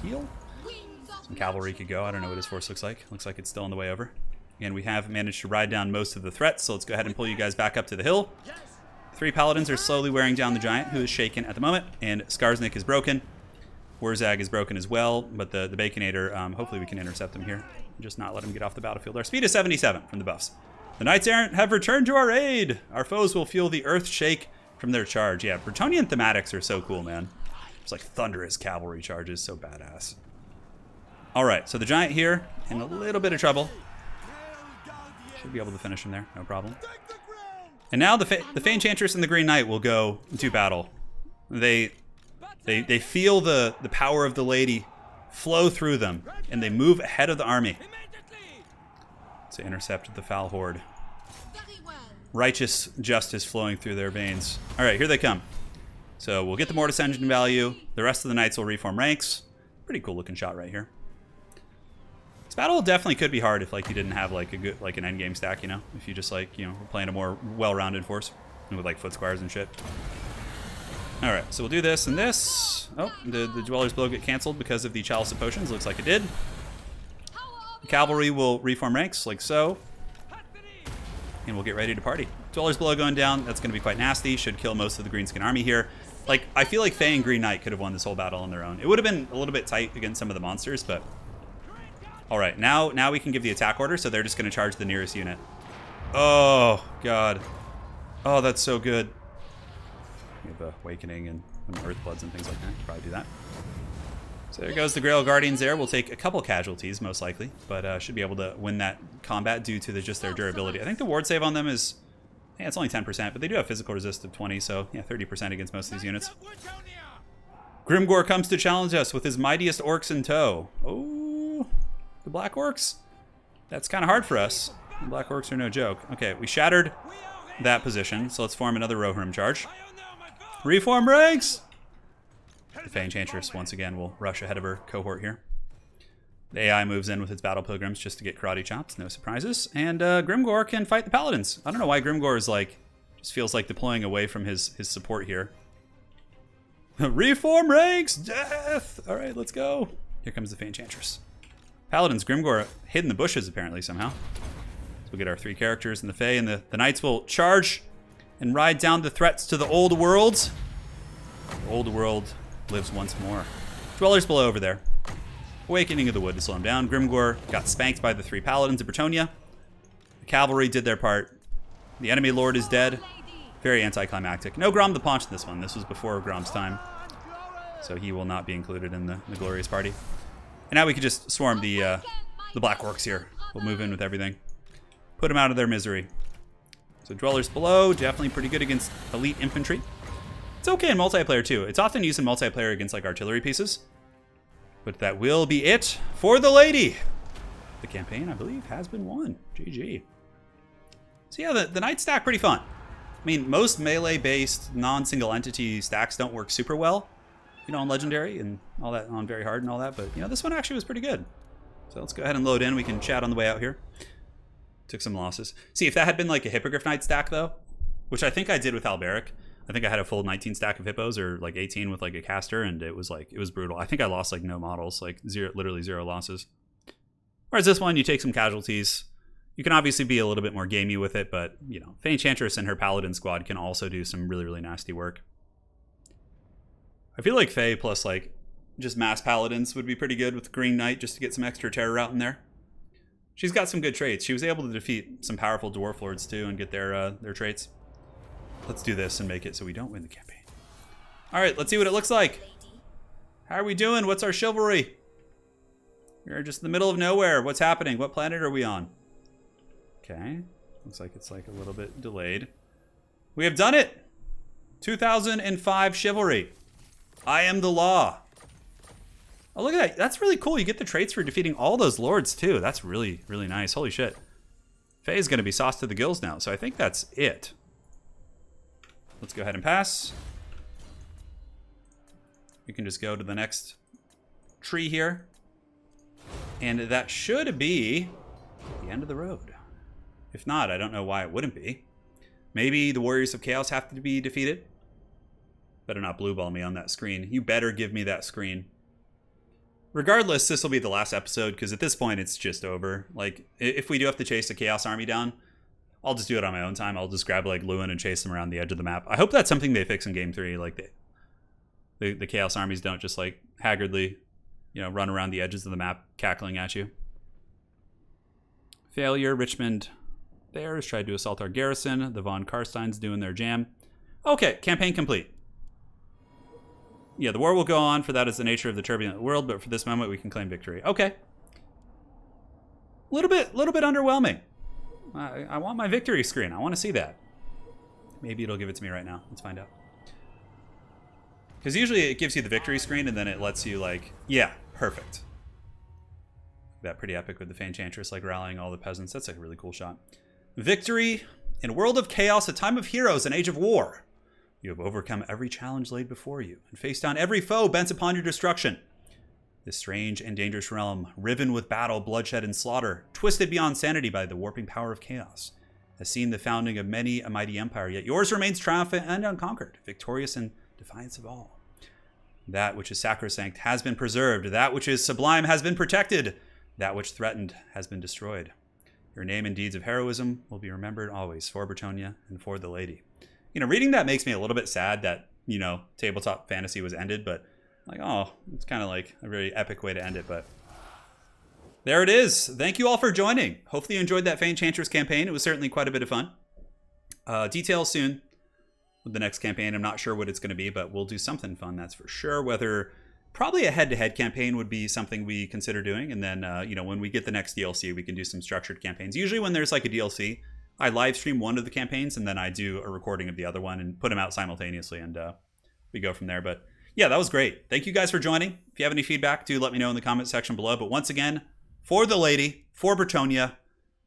heal. Some cavalry could go. I don't know what his force looks like. Looks like it's still on the way over. And we have managed to ride down most of the threats, so let's go ahead and pull you guys back up to the hill. 3 paladins are slowly wearing down the giant, who is shaken at the moment, and Skarsnik is broken. Warzag is broken as well, but the Baconator, hopefully we can intercept him here. Just not let him get off the battlefield. Our speed is 77 from the buffs. The Knights Errant have returned to our aid. Our foes will feel the earth shake from their charge. Yeah, Bretonnian thematics are so cool, man. It's like thunderous cavalry charges, so badass. All right, so the giant here in a little bit of trouble. Should be able to finish him there, no problem. And now the Fay Enchantress and the Green Knight will go do battle. They feel the power of the lady flow through them, and they move ahead of the army to intercept the foul horde. Righteous justice flowing through their veins. All right, here they come. So we'll get the Mortis Engine value. The rest of the knights will reform ranks. Pretty cool looking shot right here. This battle definitely could be hard if like you didn't have like a good an end game stack, you know, if you just like, you know, were playing a more well-rounded force with like foot squires and shit. All right, so we'll do this and this. Oh, the Dweller's Blow get canceled because of the Chalice of Potions. Looks like it did. The cavalry will reform ranks like so. And we'll get ready to party. Dweller's Blow going down. That's going to be quite nasty. Should kill most of the Greenskin army here. Like, I feel like Fay and Green Knight could have won this whole battle on their own. It would have been a little bit tight against some of the monsters, but... All right, now we can give the attack order, so they're just going to charge the nearest unit. Oh, God. Oh, that's so good. We have Awakening and Earthbloods and things like that. Probably do that. So there goes the Grail Guardians there. We'll take a couple casualties, most likely, but should be able to win that combat due to just their durability. I think the ward save on them is... Yeah, it's only 10%, but they do have physical resist of 20, so yeah, 30% against most of these units. Grimgore comes to challenge us with his mightiest orcs in tow. Oh, the Black Orcs. That's kind of hard for us. The Black Orcs are no joke. Okay, we shattered that position, so let's form another Rohirrim charge. Reform ranks! The Fay Enchantress, once again, will rush ahead of her cohort here. The AI moves in with its Battle Pilgrims just to get karate chops, no surprises. And Grimgore can fight the Paladins. I don't know why Grimgore is like, just feels like deploying away from his support here. Reform ranks, death! All right, let's go. Here comes the Fay Enchantress. Paladins, Grimgore hid in the bushes apparently somehow. So we'll get our 3 characters and the Fay, and the Knights will charge and ride down the threats to the old world. The old world lives once more. Dwellers below over there. Awakening of the Wood to slow him down. Grimgore got spanked by the 3 Paladins of Bretonnia. The cavalry did their part. The enemy lord is dead. Very anticlimactic. No Grom the Paunch in this one. This was before Grom's time. So he will not be included in the glorious party. And now we can just swarm the Black Orcs here. We'll move in with everything. Put them out of their misery. So Dwellers below, definitely pretty good against elite infantry. It's okay in multiplayer too. It's often used in multiplayer against like artillery pieces. But that will be it for the lady. The campaign, I believe, has been won. GG. So yeah, the knight stack, pretty fun. I mean, most melee-based, non-single entity stacks don't work super well, you know, on Legendary and all that, on Very Hard and all that, but, you know, this one actually was pretty good. So let's go ahead and load in. We can chat on the way out here. Took some losses. See, if that had been like a Hippogriff Knight stack, though, which I think I did with Alberic, I think I had a full 19 stack of hippos, or like 18 with like a caster, and it was brutal. I think I lost like no models, like literally zero losses. Whereas this one, you take some casualties. You can obviously be a little bit more gamey with it, but, you know, Fay Enchantress and her Paladin squad can also do some really, really nasty work. I feel like Fay plus, like, just mass Paladins would be pretty good with Green Knight, just to get some extra terror out in there. She's got some good traits. She was able to defeat some powerful Dwarf Lords, too, and get their traits. Let's do this and make it so we don't win the campaign. All right, let's see what it looks like. How are we doing? What's our chivalry? We're just in the middle of nowhere. What's happening? What planet are we on? Okay, looks like it's like a little bit delayed. We have done it! 2005 chivalry. I am the law. Oh, look at that. That's really cool. You get the traits for defeating all those lords, too. That's really, really nice. Holy shit. Faye's going to be sauced to the gills now, so I think that's it. Let's go ahead and pass. We can just go to the next tree here. And that should be the end of the road. If not, I don't know why it wouldn't be. Maybe the Warriors of Chaos have to be defeated. Better not blue ball me on that screen. You better give me that screen. Regardless, this will be the last episode, because at this point, it's just over. Like, if we do have to chase the Chaos Army down, I'll just do it on my own time. I'll just grab, like, Lewin and chase them around the edge of the map. I hope that's something they fix in Game 3. Like, the Chaos Armies don't just, like, haggardly, you know, run around the edges of the map, cackling at you. Failure. Richmond Bears tried to assault our garrison. The von Karsteins doing their jam. Okay, campaign complete. Yeah, the war will go on, for that is the nature of the turbulent world, but for this moment we can claim victory. Okay. Little bit underwhelming. I want my victory screen. I want to see that. Maybe it'll give it to me right now. Let's find out. Because usually it gives you the victory screen and then it lets you, like, yeah, perfect. That pretty epic with the Fay Enchantress, like, rallying all the peasants. That's like a really cool shot. Victory. In a world of chaos, a time of heroes, an age of war. You have overcome every challenge laid before you and faced down every foe bent upon your destruction. This strange and dangerous realm, riven with battle, bloodshed, and slaughter, twisted beyond sanity by the warping power of chaos, has seen the founding of many a mighty empire, yet yours remains triumphant and unconquered, victorious in defiance of all. That which is sacrosanct has been preserved. That which is sublime has been protected. That which threatened has been destroyed. Your name and deeds of heroism will be remembered always for Bretonnia and for the lady. You know, reading that makes me a little bit sad that, you know, tabletop fantasy was ended, but like, oh, it's kind of like a very epic way to end it, but there it is. Thank you all for joining. Hopefully you enjoyed that Fay Enchantress campaign. It was certainly quite a bit of fun. Details soon with the next campaign. I'm not sure what it's going to be, but we'll do something fun, that's for sure. Whether probably a head-to-head campaign would be something we consider doing, and then, you know, when we get the next DLC, we can do some structured campaigns. Usually when there's like a DLC, I live stream one of the campaigns and then I do a recording of the other one and put them out simultaneously, and we go from there. But yeah, that was great. Thank you guys for joining. If you have any feedback, do let me know in the comment section below. But once again, for the lady, for Bretonnia,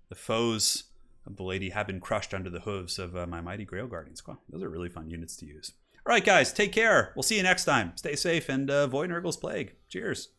the foes of the lady have been crushed under the hooves of my mighty Grail Guardian squad. Those are really fun units to use. All right, guys, take care. We'll see you next time. Stay safe and avoid Nurgle's Plague. Cheers.